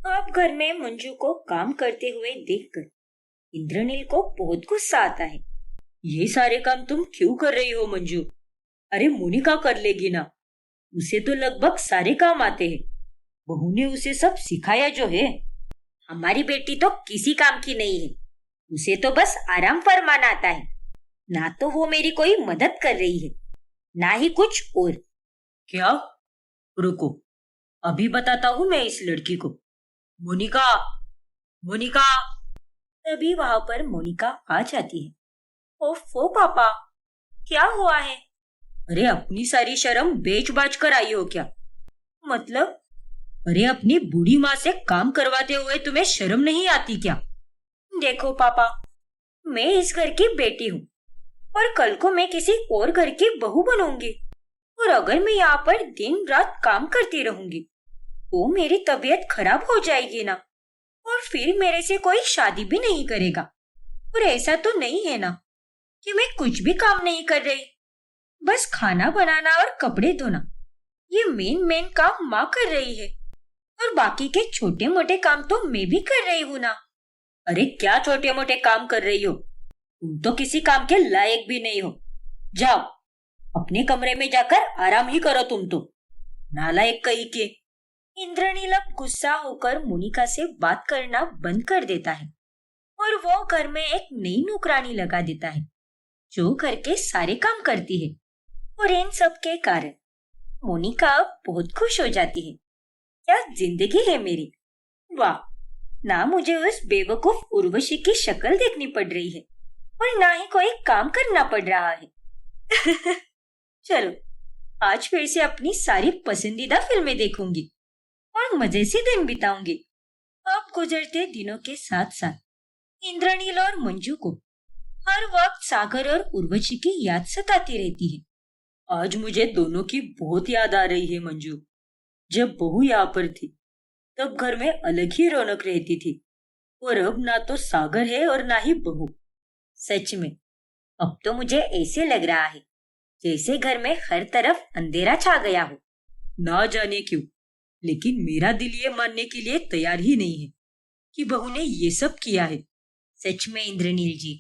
अब घर में मंजू को काम करते हुए देखकर इंद्रनील को बहुत गुस्सा आता है। ये सारे काम तुम क्यों कर रही हो मंजू? अरे मोनिका कर लेगी ना। उसे तो लगभग सारे काम आते हैं। बहू ने उसे सब सिखाया जो है। हमारी बेटी तो किसी काम की नहीं है। उसे तो बस आराम फरमाना आता है। ना तो वो मेरी कोई मदद कर रही है, ना ही कुछ और। क्या? रुको, अभी बताता हूँ मैं इस लड़की को। मोनिका, मोनिका। तभी वहां पर मोनिका आ जाती है। ओफो पापा, क्या हुआ है? अरे अपनी सारी शर्म बेच बाच कर आई हो क्या? मतलब? अरे अपनी बूढ़ी माँ से काम करवाते हुए तुम्हें शर्म नहीं आती क्या? देखो पापा, मैं इस घर की बेटी हूँ और कल को मैं किसी और घर की बहू बनूंगी। और अगर मैं यहाँ पर दिन रात काम करती रहूंगी तो मेरी तबीयत खराब हो जाएगी ना। और फिर मेरे से कोई शादी भी नहीं करेगा। और ऐसा तो नहीं है ना कि मैं कुछ भी काम नहीं कर रही। बस खाना बनाना और कपड़े धोना, ये मेन काम माँ कर रही है। और बाकी के छोटे मोटे काम तो मैं भी कर रही हूँ ना। अरे क्या छोटे मोटे काम कर रही हो? तुम तो किसी काम के लायक भी नहीं हो। जाओ अपने कमरे में जाकर आराम ही करो। तुम तो नालायक कहीं के। इंद्रनील अब गुस्सा होकर मोनिका से बात करना बंद कर देता है और वो घर में एक नई नौकरानी लगा देता है जो घर के सारे काम करती है। और इन सब के कारण मोनिका अब बहुत खुश हो जाती है। क्या जिंदगी है मेरी। वाह, ना मुझे उस बेवकूफ उर्वशी की शक्ल देखनी पड़ रही है और ना ही कोई काम करना पड़ रहा है। चलो आज फिर से अपनी सारी पसंदीदा फिल्में देखूंगी और मजे से दिन बिताऊंगी। अब गुजरते दिनों के साथ साथ इंद्रनील और मंजू को हर वक्त सागर और उर्वशी की याद सताती रहती है। आज मुझे दोनों की बहुत याद आ रही है मंजू। जब बहू यहाँ पर थी तब घर में अलग ही रौनक रहती थी और अब ना तो सागर है और ना ही बहू। सच में अब तो मुझे ऐसे लग रहा है जैसे घर में हर तरफ अंधेरा छा गया हो। ना जाने क्यों, लेकिन मेरा दिल ये मानने के लिए तैयार ही नहीं है कि बहू ने ये सब किया है। सच में इंद्रनील जी,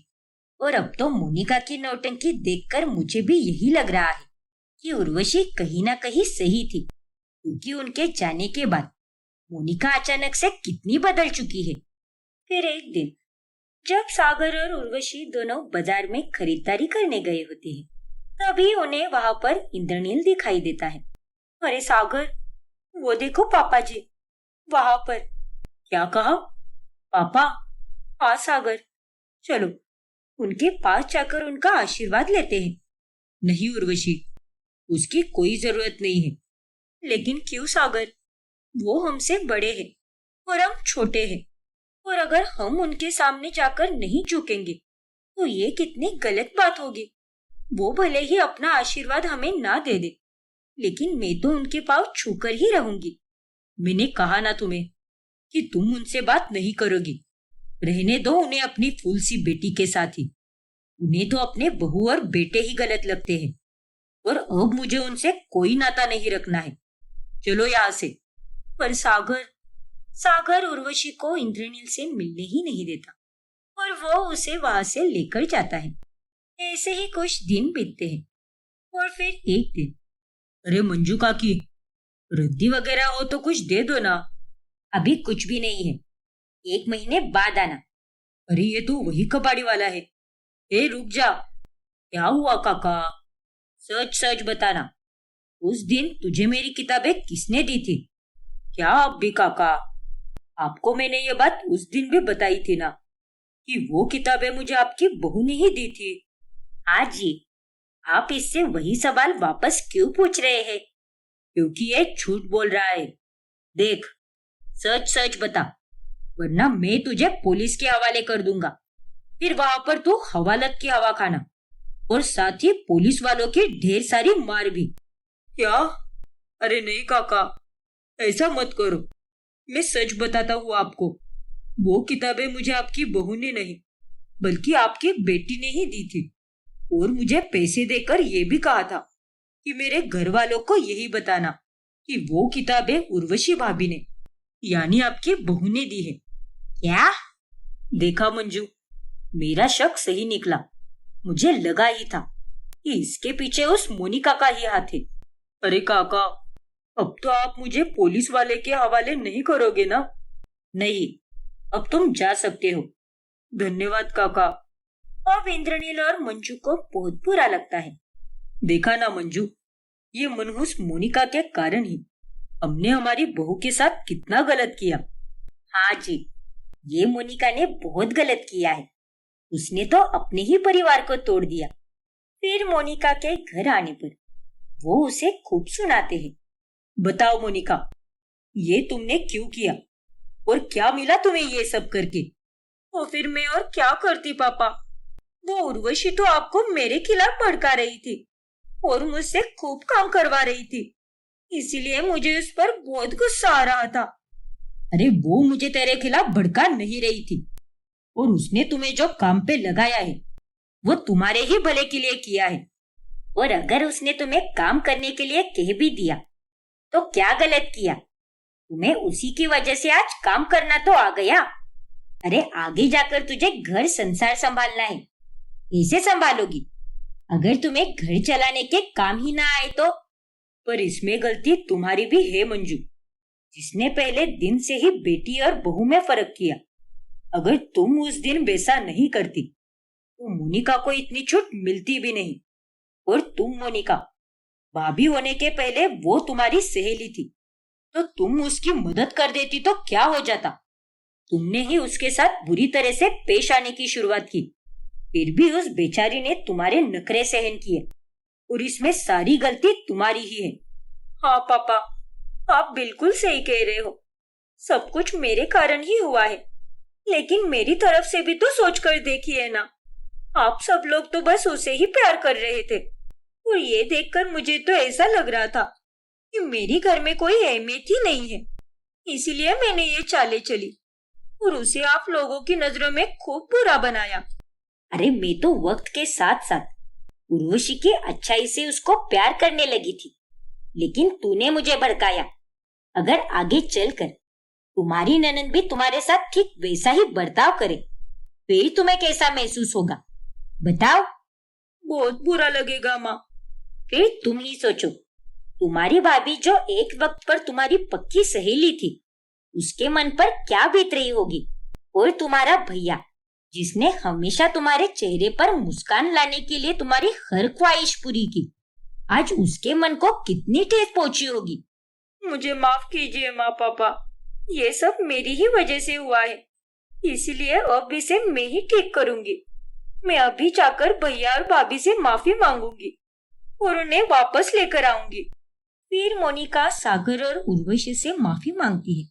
और अब तो मोनिका की नौटंकी देखकर मुझे भी यही लग रहा है कि उर्वशी कहीं ना कहीं सही थी, क्योंकि उनके जाने के बाद मोनिका अचानक से कितनी बदल चुकी है। फिर एक दिन जब सागर और उर्वशी दोनों बाजार में खरीदारी करने गए होते हैं, तभी उन्हें वहां पर इंद्रनील दिखाई देता है। अरे सागर, वो देखो पापा जी वहां पर। क्या कहा? पापा? हाँ सागर, चलो उनके पास जाकर उनका आशीर्वाद लेते हैं। नहीं उर्वशी, उसकी कोई जरूरत नहीं है। लेकिन क्यों सागर? वो हमसे बड़े हैं और हम छोटे हैं, और अगर हम उनके सामने जाकर नहीं झुकेंगे तो ये कितनी गलत बात होगी। वो भले ही अपना आशीर्वाद हमें ना दे दे, लेकिन मैं तो उनके पाँव छूकर ही रहूंगी। मैंने कहा ना तुम्हें कि तुम उनसे बात नहीं करोगी। रहने दो उन्हें अपनी फूल सी बेटी के साथ ही। उन्हें तो अपने बहू और बेटे ही गलत लगते हैं, और अब मुझे उनसे कोई नाता नहीं रखना है। चलो यहाँ से। पर सागर उर्वशी को इंद्रनील से मिलने ही नहीं देता और वो उसे वहां से लेकर जाता है। ऐसे ही कुछ दिन बीतते हैं और फिर एक दिन, अरे मंजू काकी, रद्दी वगैरह हो तो कुछ दे दो ना। अभी कुछ भी नहीं है, 1 महीने बाद आना। अरे ये तो वही कबाड़ी वाला है। ए रुक जा, क्या हुआ काका? सच सच बताना, उस दिन तुझे मेरी किताबें किसने दी थी? क्या अब भी काका? आपको मैंने ये बात उस दिन भी बताई थी ना कि वो किताबें मुझे आपकी बहू ने ही दी थी। हाँ जी, आप इससे वही सवाल वापस क्यों पूछ रहे हैं? क्योंकि ये झूठ बोल रहा है। देख, सच सच बता, वरना मैं तुझे पुलिस के हवाले कर दूंगा। फिर वहां पर तू हवालत की हवा खाना, और साथ ही पुलिस वालों की ढेर सारी मार भी। क्या? अरे नहीं काका, ऐसा मत करो। मैं सच बताता हूँ आपको, वो किताबें मुझे आपकी बहू ने नहीं बल्कि आपकी बेटी ने ही दी थी, और मुझे पैसे देकर ये भी कहा था कि मेरे घर वालों को यही बताना कि वो किताबें उर्वशी भाभी ने, यानी आपकी बहू ने दी है। क्या? देखा मंजू, मेरा शक सही निकला। मुझे लगा ही था कि इसके पीछे उस मोनिका का ही हाथ है। अरे काका, अब तो आप मुझे पुलिस वाले के हवाले नहीं करोगे ना? नहीं, अब तुम जा सकते हो। धन्यवाद काका। अब इंद्रनील और मंजू को बहुत बुरा लगता है। देखा ना मंजू, ये मनहूस मोनिका के कारण ही हमने हमारी बहू के साथ कितना गलत किया। हाँ जी, ये मोनिका ने बहुत गलत किया है। उसने तो अपने ही परिवार को तोड़ दिया। फिर मोनिका के घर आने पर वो उसे खूब सुनाते हैं। बताओ मोनिका, ये तुमने क्यों किया और क्या मिला तुम्हें ये सब करके? तो फिर मैं और क्या करती पापा? वो उर्वशी तो आपको मेरे खिलाफ भड़का रही थी और मुझसे खूब काम करवा रही थी, इसीलिए मुझे उस पर बहुत गुस्सा आ रहा था। अरे वो मुझे तेरे खिलाफ भड़का नहीं रही थी, और उसने तुम्हें जो काम पे लगाया है वो तुम्हारे ही भले के लिए किया है। और अगर उसने तुम्हें काम करने के लिए कह भी दिया तो क्या गलत किया? तुम्हें उसी की वजह से आज काम करना तो आ गया। अरे आगे जाकर तुझे घर संसार संभालना है, कैसे संभालोगी अगर तुम्हें घर चलाने के काम ही ना आए तो? पर इसमें गलती तुम्हारी भी है मंजू, जिसने पहले दिन से ही बेटी और बहू में फर्क किया। अगर तुम उस दिन वैसा नहीं करती तो मोनिका को इतनी छूट मिलती भी नहीं। और तुम मोनिका, भाभी होने के पहले वो तुम्हारी सहेली थी, तो तुम उसकी मदद कर देती तो क्या हो जाता? तुमने ही उसके साथ बुरी तरह से पेश आने की शुरुआत की, फिर भी उस बेचारी ने तुम्हारे नखरे सहन किए, और इसमें सारी गलती तुम्हारी ही है। हाँ पापा, आप बिल्कुल सही कह रहे हो। सब कुछ मेरे कारण ही हुआ है, लेकिन मेरी तरफ से भी तो सोच कर देखिए ना। आप सब लोग तो बस उसे ही प्यार कर रहे थे, और ये देखकर मुझे तो ऐसा लग रहा था कि मेरी घर में कोई अहमियत ही नहीं है, इसीलिए मैंने ये चालें चली और उसे आप लोगों की नजरों में खूब बुरा बनाया। अरे मैं तो वक्त के साथ साथ उर्वशी की अच्छाई से उसको प्यार करने लगी थी, लेकिन तूने मुझे भड़काया। अगर आगे चलकर तुम्हारी ननद भी तुम्हारे साथ ठीक वैसा ही बर्ताव करे, फिर तुम्हें कैसा महसूस होगा बताओ? बहुत बुरा लगेगा माँ। फिर तुम ही सोचो, तुम्हारी भाभी जो एक वक्त पर तुम्हारी पक्की सहेली थी, उसके मन पर क्या बीत रही होगी। और तुम्हारा भैया, जिसने हमेशा तुम्हारे चेहरे पर मुस्कान लाने के लिए तुम्हारी हर ख्वाहिश पूरी की, आज उसके मन को कितनी ठेस पहुंची होगी। मुझे माफ कीजिए माँ पापा, ये सब मेरी ही वजह से हुआ है, इसलिए अब इसे मैं ही ठीक करूंगी। मैं अभी जाकर भैया और भाभी से माफी मांगूंगी और उन्हें वापस लेकर आऊंगी। फिर मोनिका सागर और उर्वशी से माफी मांगती है,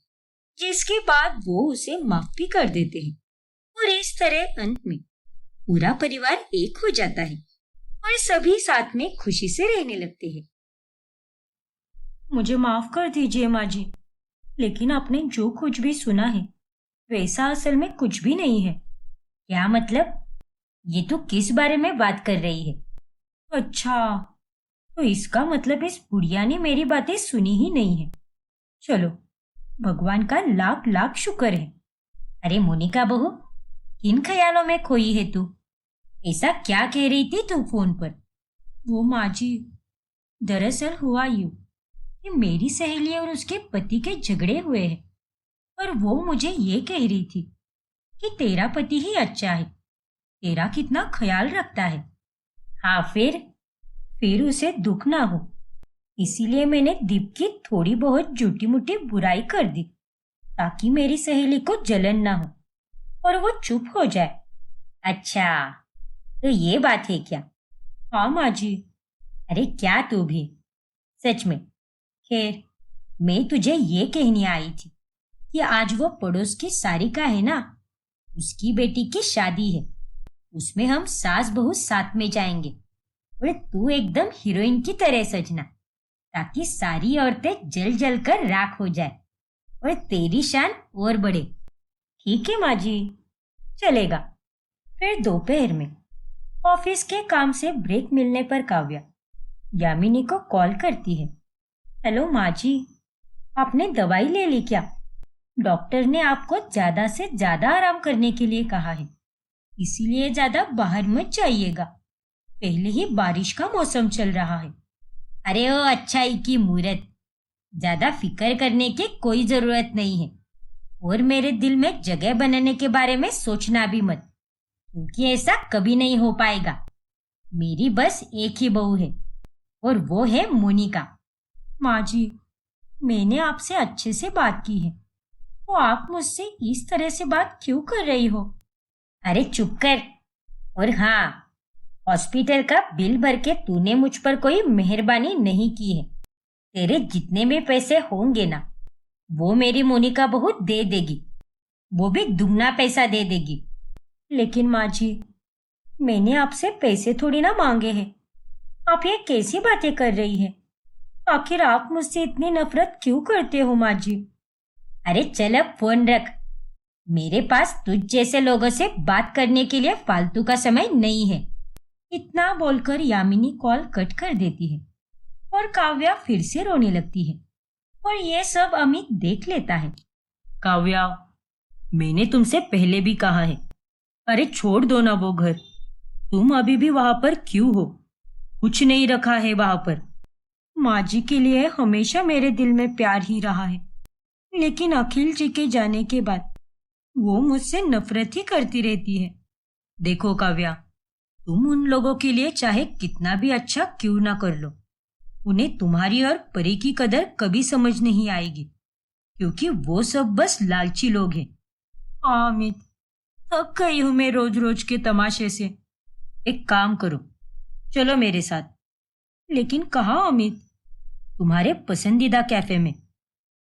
जिसके बाद वो उसे माफ भी कर देते हैं, और इस तरह अंत में पूरा परिवार एक हो जाता है और सभी साथ में खुशी से रहने लगते हैं। मुझे माफ कर दीजिए माँ जी, लेकिन आपने जो कुछ भी सुना है वैसा असल में कुछ भी नहीं है। क्या मतलब? ये तो किस बारे में बात कर रही है? अच्छा, तो इसका मतलब इस बुढ़िया ने मेरी बातें सुनी ही नहीं है। चलो, भगवान का लाख लाख शुक्र है। अरे मोनिका बहू, किन ख्यालों में खोई है तू? ऐसा क्या कह रही थी तू फोन पर? वो माँ जी, दरअसल हुआ यूं कि मेरी सहेली और उसके पति के झगड़े हुए हैं और वो मुझे ये कह रही थी कि तेरा पति ही अच्छा है, तेरा कितना ख्याल रखता है। हाँ, फिर उसे दुख ना हो, इसीलिए मैंने दीप की थोड़ी बहुत झूठी मूठी बुराई कर दी ताकि मेरी सहेली को जलन ना हो और वो चुप हो जाए। अच्छा, तो ये बात है क्या? हाँ माँ जी। अरे क्या तू भी, सच में। खैर, मैं तुझे ये कहने आई थी कि आज वो पड़ोस की सारिका है ना, उसकी बेटी की शादी है। उसमें हम सास बहू साथ में जाएंगे और तू एकदम हीरोइन की तरह सजना, ताकि सारी औरतें जल जल कर राख हो जाए और तेरी शान और बढ़े। ठीक है माँ जी, चलेगा। फिर दोपहर में ऑफिस के काम से ब्रेक मिलने पर काव्या यामिनी को कॉल करती है। हेलो माँ जी, आपने दवाई ले ली क्या? डॉक्टर ने आपको ज्यादा से ज्यादा आराम करने के लिए कहा है, इसीलिए ज्यादा बाहर मत जाइएगा। पहले ही बारिश का मौसम चल रहा है। अरे ओ अच्छाई की मूरत, ज्यादा फिक्र करने की कोई जरूरत नहीं है और मेरे दिल में जगह बनाने के बारे में सोचना भी मत, क्योंकि ऐसा कभी नहीं हो पाएगा। मेरी बस एक ही बहू है और वो है मोनिका। माँ जी, मैंने आपसे अच्छे से बात की है, तो आप मुझसे इस तरह से बात क्यों कर रही हो? अरे चुप कर। और हाँ, हॉस्पिटल का बिल भर के तूने मुझ पर कोई मेहरबानी नहीं की है। तेरे जितने भी पैसे होंगे ना, वो मेरी मोनिका बहू दे देगी, वो भी दुगना पैसा दे देगी। लेकिन माँ जी, मैंने आपसे पैसे थोड़ी ना मांगे हैं। आप ये कैसी बातें कर रही हैं? आखिर आप मुझसे इतनी नफरत क्यों करते हो माँ जी? अरे चल अब फोन रख। मेरे पास तुझ जैसे लोगों से बात करने के लिए फालतू का समय नहीं है। इतना बोलकर यामिनी कॉल कट कर देती है और काव्या फिर से रोने लगती है और ये सब अमित देख लेता है। काव्या, मैंने तुमसे पहले भी कहा है, अरे छोड़ दो ना वो घर। तुम अभी भी वहां पर क्यों हो? कुछ नहीं रखा है वहां पर। माँ जी के लिए हमेशा मेरे दिल में प्यार ही रहा है, लेकिन अखिल जी के जाने के बाद वो मुझसे नफरत ही करती रहती है। देखो काव्या, तुम उन लोगों के लिए चाहे कितना भी अच्छा क्यों ना कर लो, उन्हें तुम्हारी और परी की कदर कभी समझ नहीं आएगी, क्योंकि वो सब बस लालची लोग हैं। अमित, थक गई हूं मैं रोज रोज के तमाशे से। एक काम करो, चलो मेरे साथ। लेकिन कहाँ अमित? तुम्हारे पसंदीदा कैफे में।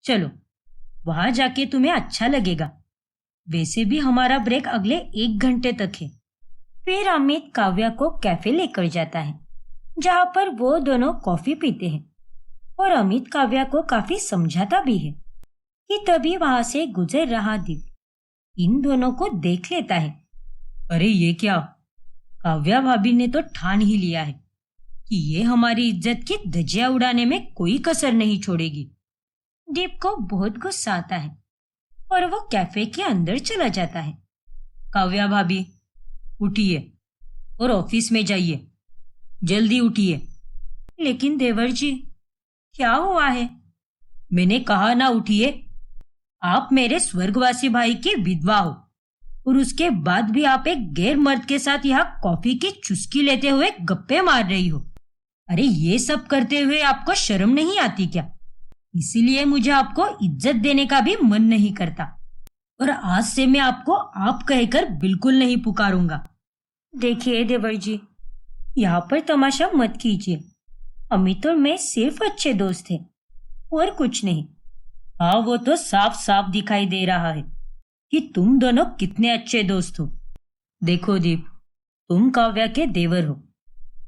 चलो, वहां जाके तुम्हें अच्छा लगेगा। वैसे भी हमारा ब्रेक अगले 1 घंटे तक है। फिर अमित काव्या को कैफे लेकर जाता है, जहाँ पर वो दोनों कॉफी पीते हैं और अमित काव्या को काफी समझाता भी है कि तभी वहां से गुजर रहा दीप इन दोनों को देख लेता है। अरे ये क्या, काव्या भाभी ने तो ठान ही लिया है कि ये हमारी इज्जत की धज्जियां उड़ाने में कोई कसर नहीं छोड़ेगी। दीप को बहुत गुस्सा आता है और वो कैफे के अंदर चला जाता है। काव्या भाभी, उठिए और ऑफिस में जाइए, जल्दी उठिए। लेकिन देवर जी, क्या हुआ है? मैंने कहा ना उठिए। आप मेरे स्वर्गवासी भाई की विधवा हो और उसके बाद भी आप एक गैर मर्द के साथ यहाँ कॉफी की चुस्की लेते हुए गप्पे मार रही हो। अरे ये सब करते हुए आपको शर्म नहीं आती क्या? इसीलिए मुझे आपको इज्जत देने का भी मन नहीं करता और आज से मैं आपको आप कहकर बिल्कुल नहीं पुकारूंगा। देखिए देवर जी, यहाँ पर तमाशा मत कीजिए। अमित और मैं सिर्फ अच्छे दोस्त हैं और कुछ नहीं। हाँ, वो तो साफ साफ दिखाई दे रहा है कि तुम दोनों कितने अच्छे दोस्त हो। देखो दीप, तुम काव्या के देवर हो,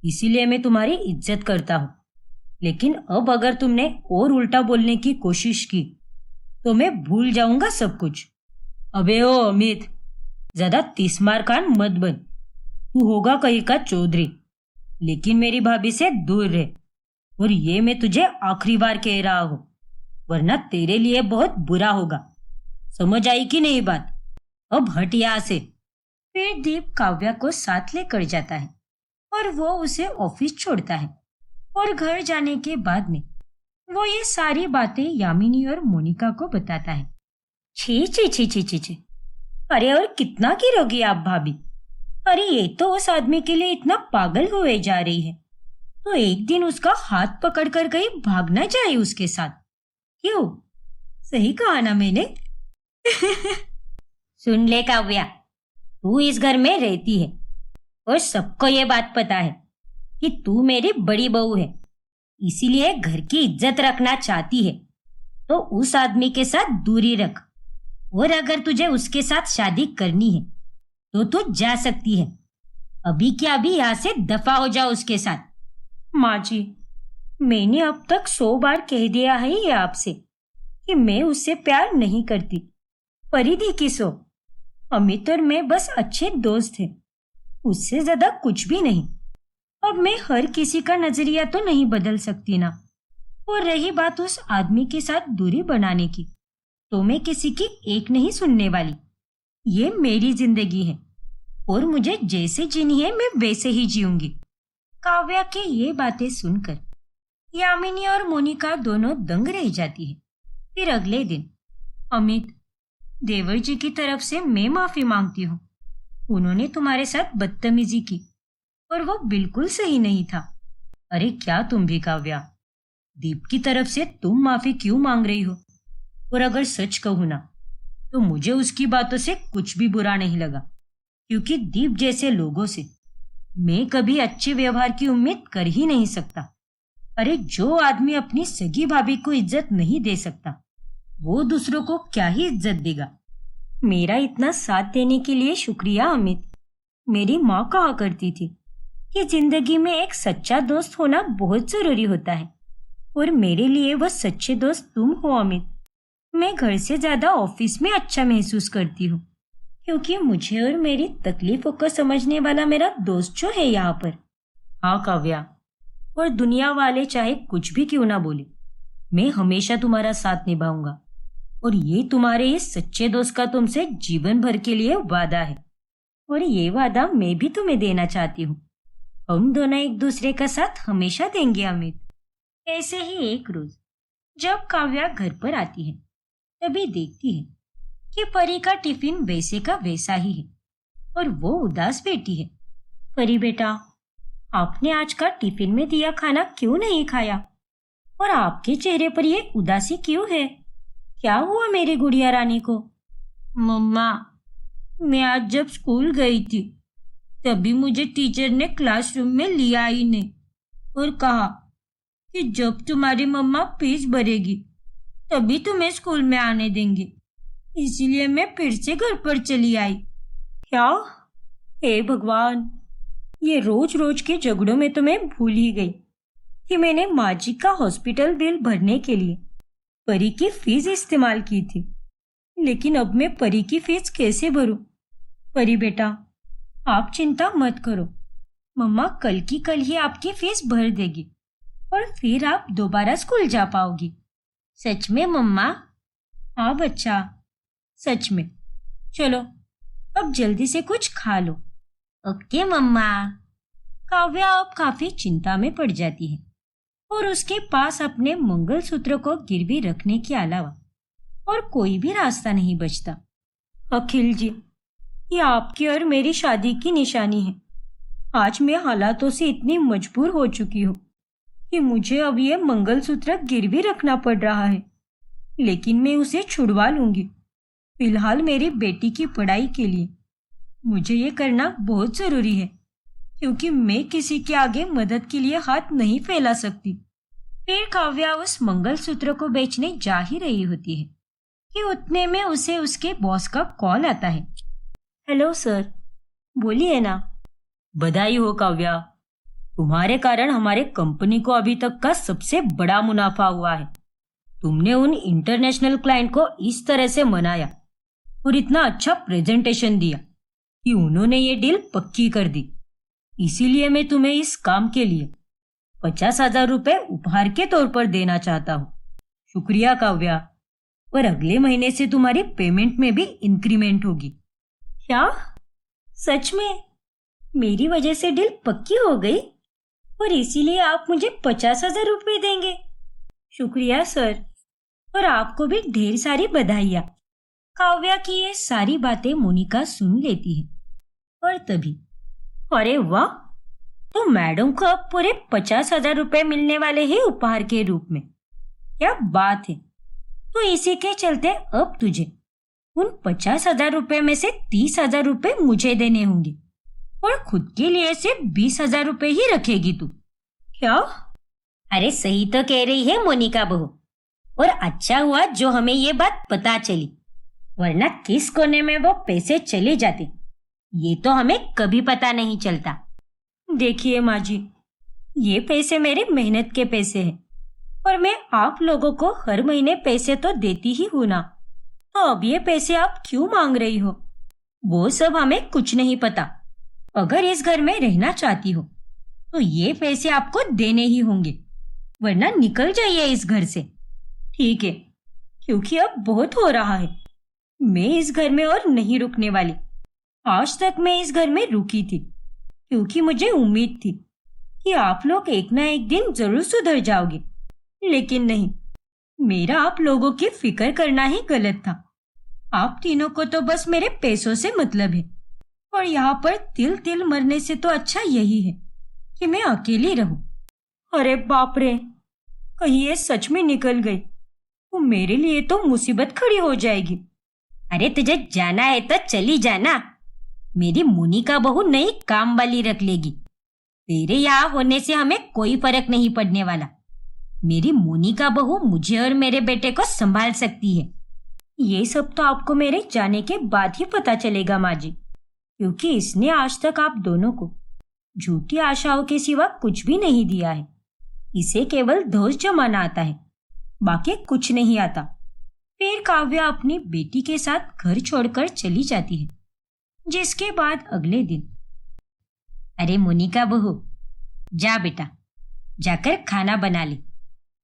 इसीलिए मैं तुम्हारी इज्जत करता हूँ। लेकिन अब अगर तुमने और उल्टा बोलने की कोशिश की तो मैं भूल जाऊंगा सब कुछ। अबे ओ अमित, ज्यादा तीसमार खान मत बन। तू होगा कहीं का चौधरी, लेकिन मेरी भाभी से दूर रहे। और ये मैं तुझे आखिरी बार कह रहा हूं, वरना तेरे लिए बहुत बुरा होगा। समझ आई कि नहीं बात? अब हट यहाँ से। फिर दीप काव्या को साथ लेकर जाता है और वो उसे ऑफिस छोड़ता है। और घर जाने के बाद में वो ये सारी बातें यामिनी और मोनिका को बताता है। छी छी छी छी छी छी, अरे और कितना गिरोगी आप भाभी? अरे ये तो उस आदमी के लिए इतना पागल हुए जा रही है, तो एक दिन उसका हाथ पकड़कर कहीं भाग ना जाए उसके साथ। क्यों, सही कहा ना मैंने? सुन ले काव्या, तू इस घर में रहती है और सबको ये बात पता है कि तू मेरी बड़ी बहू है, इसीलिए घर की इज्जत रखना चाहती है तो उस आदमी के साथ दूरी रख। और अगर तुझे उसके साथ शादी करनी है तो तू जा सकती है, अभी क्या अभी यहाँ से दफा हो जाओ उसके साथ। माँ जी, मैंने अब तक 100 बार कह दिया है ये आपसे कि मैं उससे प्यार नहीं करती। परिधि किसो, अमित और मैं बस अच्छे दोस्त हैं, उससे ज्यादा कुछ भी नहीं। अब मैं हर किसी का नजरिया तो नहीं बदल सकती ना। और रही बात उस आदमी के साथ दूरी बनाने की, तो मैं किसी की एक नहीं सुनने वाली। ये मेरी जिंदगी है और मुझे जैसे जीनी है मैं वैसे ही जीऊंगी। काव्या की ये बातें सुनकर यामिनी और मोनिका दोनों दंग रह जाती है। फिर अगले दिन, अमित, देवर जी की तरफ से मैं माफी मांगती हूँ। उन्होंने तुम्हारे साथ बदतमीजी की और वो बिल्कुल सही नहीं था। अरे क्या तुम भी काव्या, दीप की तरफ से तुम माफी क्यों मांग रही हो? और अगर सच कहूं ना, तो मुझे उसकी बातों से कुछ भी बुरा नहीं लगा, क्योंकि दीप जैसे लोगों से मैं कभी अच्छे व्यवहार की उम्मीद कर ही नहीं सकता। अरे जो आदमी अपनी सगी भाभी को इज्जत नहीं दे सकता, वो दूसरों को क्या ही इज्जत देगा। मेरा इतना साथ देने के लिए शुक्रिया अमित। मेरी माँ कहा करती थी कि जिंदगी में एक सच्चा दोस्त होना बहुत जरूरी होता है, और मेरे लिए वह सच्चे दोस्त तुम हो अमित। मैं घर से ज्यादा ऑफिस में अच्छा महसूस करती हूँ, क्योंकि मुझे और मेरी तकलीफों को समझने वाला मेरा दोस्त जो है यहाँ पर। हाँ काव्या, और दुनिया वाले चाहे कुछ भी क्यों ना बोले, मैं हमेशा तुम्हारा साथ निभाऊंगा। और ये तुम्हारे इस सच्चे दोस्त का तुमसे जीवन भर के लिए वादा है। और ये वादा मैं भी तुम्हें देना चाहती हूँ। हम दोनों एक दूसरे का साथ हमेशा देंगे अमित। ऐसे ही एक रोज जब काव्या घर पर आती है, तभी देखती है कि परी का टिफिन वैसे का वैसा ही है और वो उदास बैठी है। परी बेटा, आपने आज का टिफिन में दिया खाना क्यों नहीं खाया? और आपके चेहरे पर ये उदासी क्यों है? क्या हुआ मेरी गुड़िया रानी को? मम्मा, मैं आज जब स्कूल गई थी तभी मुझे टीचर ने क्लासरूम में लिया ही नहीं और कहा कि जब तुम्हारी मम्मा फीस भरेगी तभी तुम्हें स्कूल में आने देंगे, इसीलिए मैं फिर से घर पर चली आई। क्या? हे भगवान, ये रोज रोज के झगड़ों में तो मैं भूल ही गई कि मैंने माँ जी का हॉस्पिटल बिल भरने के लिए परी की फीस इस्तेमाल की थी। लेकिन अब मैं परी की फीस कैसे भरूं? परी बेटा, आप चिंता मत करो, मम्मा कल की कल ही आपकी फीस भर देगी और फिर आप दोबारा स्कूल जा पाओगी। सच में मम्मा? हाँ बच्चा, सच में। चलो अब जल्दी से कुछ खा लो। ओके मम्मा। काव्या अब काफी चिंता में पड़ जाती है और उसके पास अपने मंगलसूत्र को गिरवी रखने के अलावा और कोई भी रास्ता नहीं बचता। अखिल जी, ये आपकी और मेरी शादी की निशानी है। आज मैं हालातों से इतनी मजबूर हो चुकी हूँ कि मुझे अब ये मंगलसूत्र गिरवी रखना पड़ रहा है, लेकिन मैं उसे छुड़वा लूंगी। फिलहाल मेरी बेटी की पढ़ाई के लिए मुझे ये करना बहुत जरूरी है, क्योंकि मैं किसी के आगे मदद के लिए हाथ नहीं फैला सकती। फिर काव्या उस मंगलसूत्र को बेचने जा ही रही होती है कि उतने में उसे उसके बॉस का कॉल आता है। हेलो सर, बोलिए ना। बधाई हो काव्या, तुम्हारे कारण हमारे कंपनी को अभी तक का सबसे बड़ा मुनाफा हुआ है। तुमने उन इंटरनेशनल क्लाइंट को इस तरह से मनाया और इतना अच्छा प्रेजेंटेशन दिया कि उन्होंने ये डील पक्की कर दी। इसीलिए मैं तुम्हें इस काम के लिए 50,000 रुपए उपहार के तौर पर देना चाहता हूँ। शुक्रिया काव्या। और अगले महीने से तुम्हारी पेमेंट में भी इंक्रीमेंट होगी। क्या सच में मेरी वजह से डील पक्की हो गई और इसीलिए आप मुझे 50,000 रुपये देंगे? शुक्रिया सर, और आपको भी ढेर सारी बधाइयाँ। काव्या की ये सारी बातें मोनिका सुन लेती है और तभी, अरे वाह, तो मैडम को अब पूरे 50,000 रुपये मिलने वाले हैं उपहार के रूप में। क्या बात है। तो इसी के चलते अब तुझे उन 50,000 रुपये में से 30,000 रुपये मुझे देने होंगे और खुद के लिए सिर्फ 20,000 रुपये ही रखेगी तू। क्या? अरे सही तो कह रही है मोनिका बहू, और अच्छा हुआ जो हमें ये बात पता चली, वरना किस कोने में वो पैसे चले जाते ये तो हमें कभी पता नहीं चलता। देखिए माँ जी, ये पैसे मेरे मेहनत के पैसे हैं और मैं आप लोगों को हर महीने पैसे तो देती ही हूँ ना, तो अब ये पैसे आप क्यों मांग रही हो? वो सब हमें कुछ नहीं पता। अगर इस घर में रहना चाहती हो तो ये पैसे आपको देने ही होंगे, वरना निकल जाइए इस घर से। ठीक है, क्योंकि अब बहुत हो रहा है। मैं इस घर में और नहीं रुकने वाली। आज तक मैं इस घर में रुकी थी क्योंकि मुझे उम्मीद थी कि आप लोग एक ना एक दिन जरूर सुधर जाओगे, लेकिन नहीं, मेरा आप लोगों की फिक्र करना ही गलत था। आप तीनों को तो बस मेरे पैसों से मतलब है, और यहाँ पर तिल तिल मरने से तो अच्छा यही है कि मैं अकेली रहूं। अरे बाप रे, कहीं ये सच में निकल गई तो मेरे लिए तो मुसीबत खड़ी हो जाएगी। अरे तुझे जाना है तो चली जाना, मेरी मोनिका बहू नई काम वाली रख लेगी। तेरे यहाँ होने से हमें कोई फर्क नहीं पड़ने वाला। मेरी मोनिका बहू मुझे और मेरे बेटे को संभाल सकती है। ये सब तो आपको मेरे जाने के बाद ही पता चलेगा माँ जी, क्योंकि इसने आज तक आप दोनों को झूठी आशाओं के सिवा कुछ भी नहीं दिया है। इसे केवल दोष जमाना आता है, बाकी कुछ नहीं आता। फिर काव्या अपनी बेटी के साथ घर छोड़कर चली जाती है, जिसके बाद अगले दिन, अरे मोनिका बहू, जा बेटा, जाकर खाना बना ले।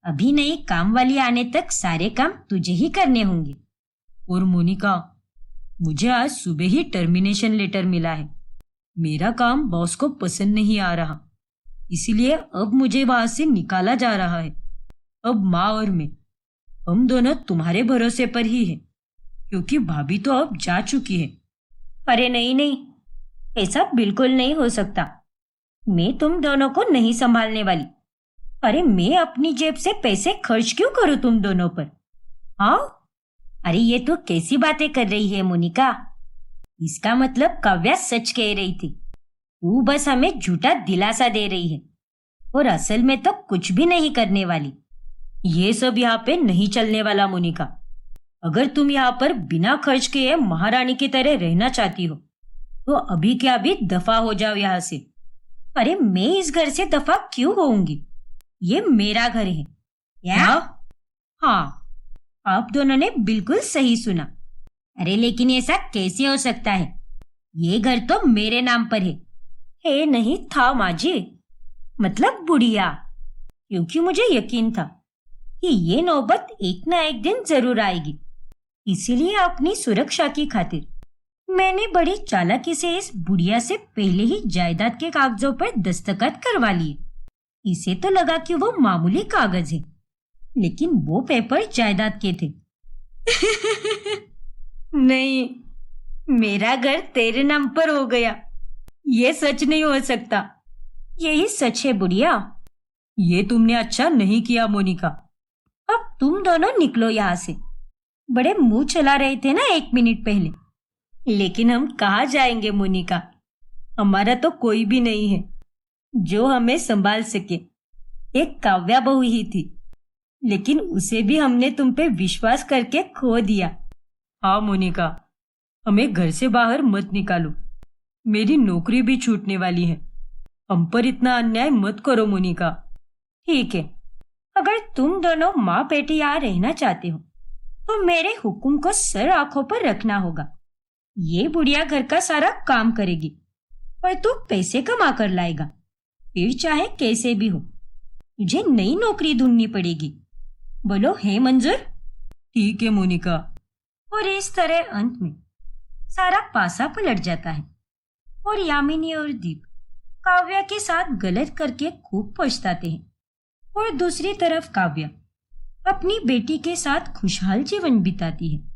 अभी नई काम वाली आने तक सारे काम तुझे ही करने होंगे। और मोनिका, मुझे आज सुबह ही टर्मिनेशन लेटर मिला है। मेरा काम बॉस को पसंद नहीं आ रहा, इसीलिए अब मुझे वहां से निकाला जा रहा है। अब माँ और मैं, हम दोनों तुम्हारे भरोसे पर ही हैं, क्योंकि भाभी तो अब जा चुकी है। अरे नहीं नहीं, ऐसा बिल्कुल नहीं हो सकता। मैं तुम दोनों को नहीं संभालने वाली। अरे मैं अपनी जेब से पैसे खर्च क्यों करूं तुम दोनों पर? हाँ, अरे ये तो कैसी बातें कर रही है मोनिका? इसका मतलब काव्या सच कह रही थी, तू बस हमें झूठा दिलासा दे रही है और असल में तो कुछ भी नहीं करने वाली। ये सब यहाँ पे नहीं चलने वाला मोनिका। अगर तुम यहाँ पर बिना खर्च किए महारानी की तरह रहना चाहती हो तो अभी के अभी दफा हो जाओ यहाँ से। अरे मैं इस घर से दफा क्यों होऊंगी? ये मेरा घर है। क्या? हाँ, आप दोनों ने बिल्कुल सही सुना। अरे लेकिन ऐसा कैसे हो सकता है? ये घर तो मेरे नाम पर है। नहीं था माँ जी, मतलब बुढ़िया, क्योंकि मुझे यकीन था कि ये नौबत एक ना एक दिन जरूर आएगी। इसीलिए अपनी सुरक्षा की खातिर मैंने बड़ी चालाकी से इस बुढ़िया से पहले ही जायदाद के कागजों पर दस्तखत करवा लिए। इसे तो लगा कि वो मामूली कागज है, लेकिन वो पेपर जायदाद के थे। नहीं, मेरा घर तेरे नाम पर हो गया। ये सच नहीं हो सकता। यही सच है बुढ़िया। ये तुमने अच्छा नहीं किया मोनिका। अब तुम दोनों निकलो यहाँ से। बड़े मुंह चला रहे थे ना 1 मिनट पहले, लेकिन हम कहाँ जाएंगे मोनिका? हमारा तो कोई भी नहीं है जो हमें संभाल सके। एक काव्या बहू ही थी, लेकिन उसे भी हमने तुम पे विश्वास करके खो दिया। हाँ मोनिका, हमें घर से बाहर मत निकालो। मेरी नौकरी भी छूटने वाली है। हम पर इतना अन्याय मत करो मोनिका। ठीक है, अगर तुम दोनों माँ बेटी यहाँ रहना चाहते हो तो मेरे हुक्म को सर आंखों पर रखना होगा। ये बुढ़िया घर का सारा काम करेगी पर तू पैसे कमा कर लाएगा, फिर चाहे कैसे भी हो तुझे नई नौकरी ढूंढनी पड़ेगी। बोलो है मंजूर? ठीक है मोनिका। और इस तरह अंत में सारा पासा पलट जाता है और यामिनी और दीप काव्या के साथ गलत करके खूब पछताते हैं और दूसरी तरफ काव्या अपनी बेटी के साथ खुशहाल जीवन बिताती है।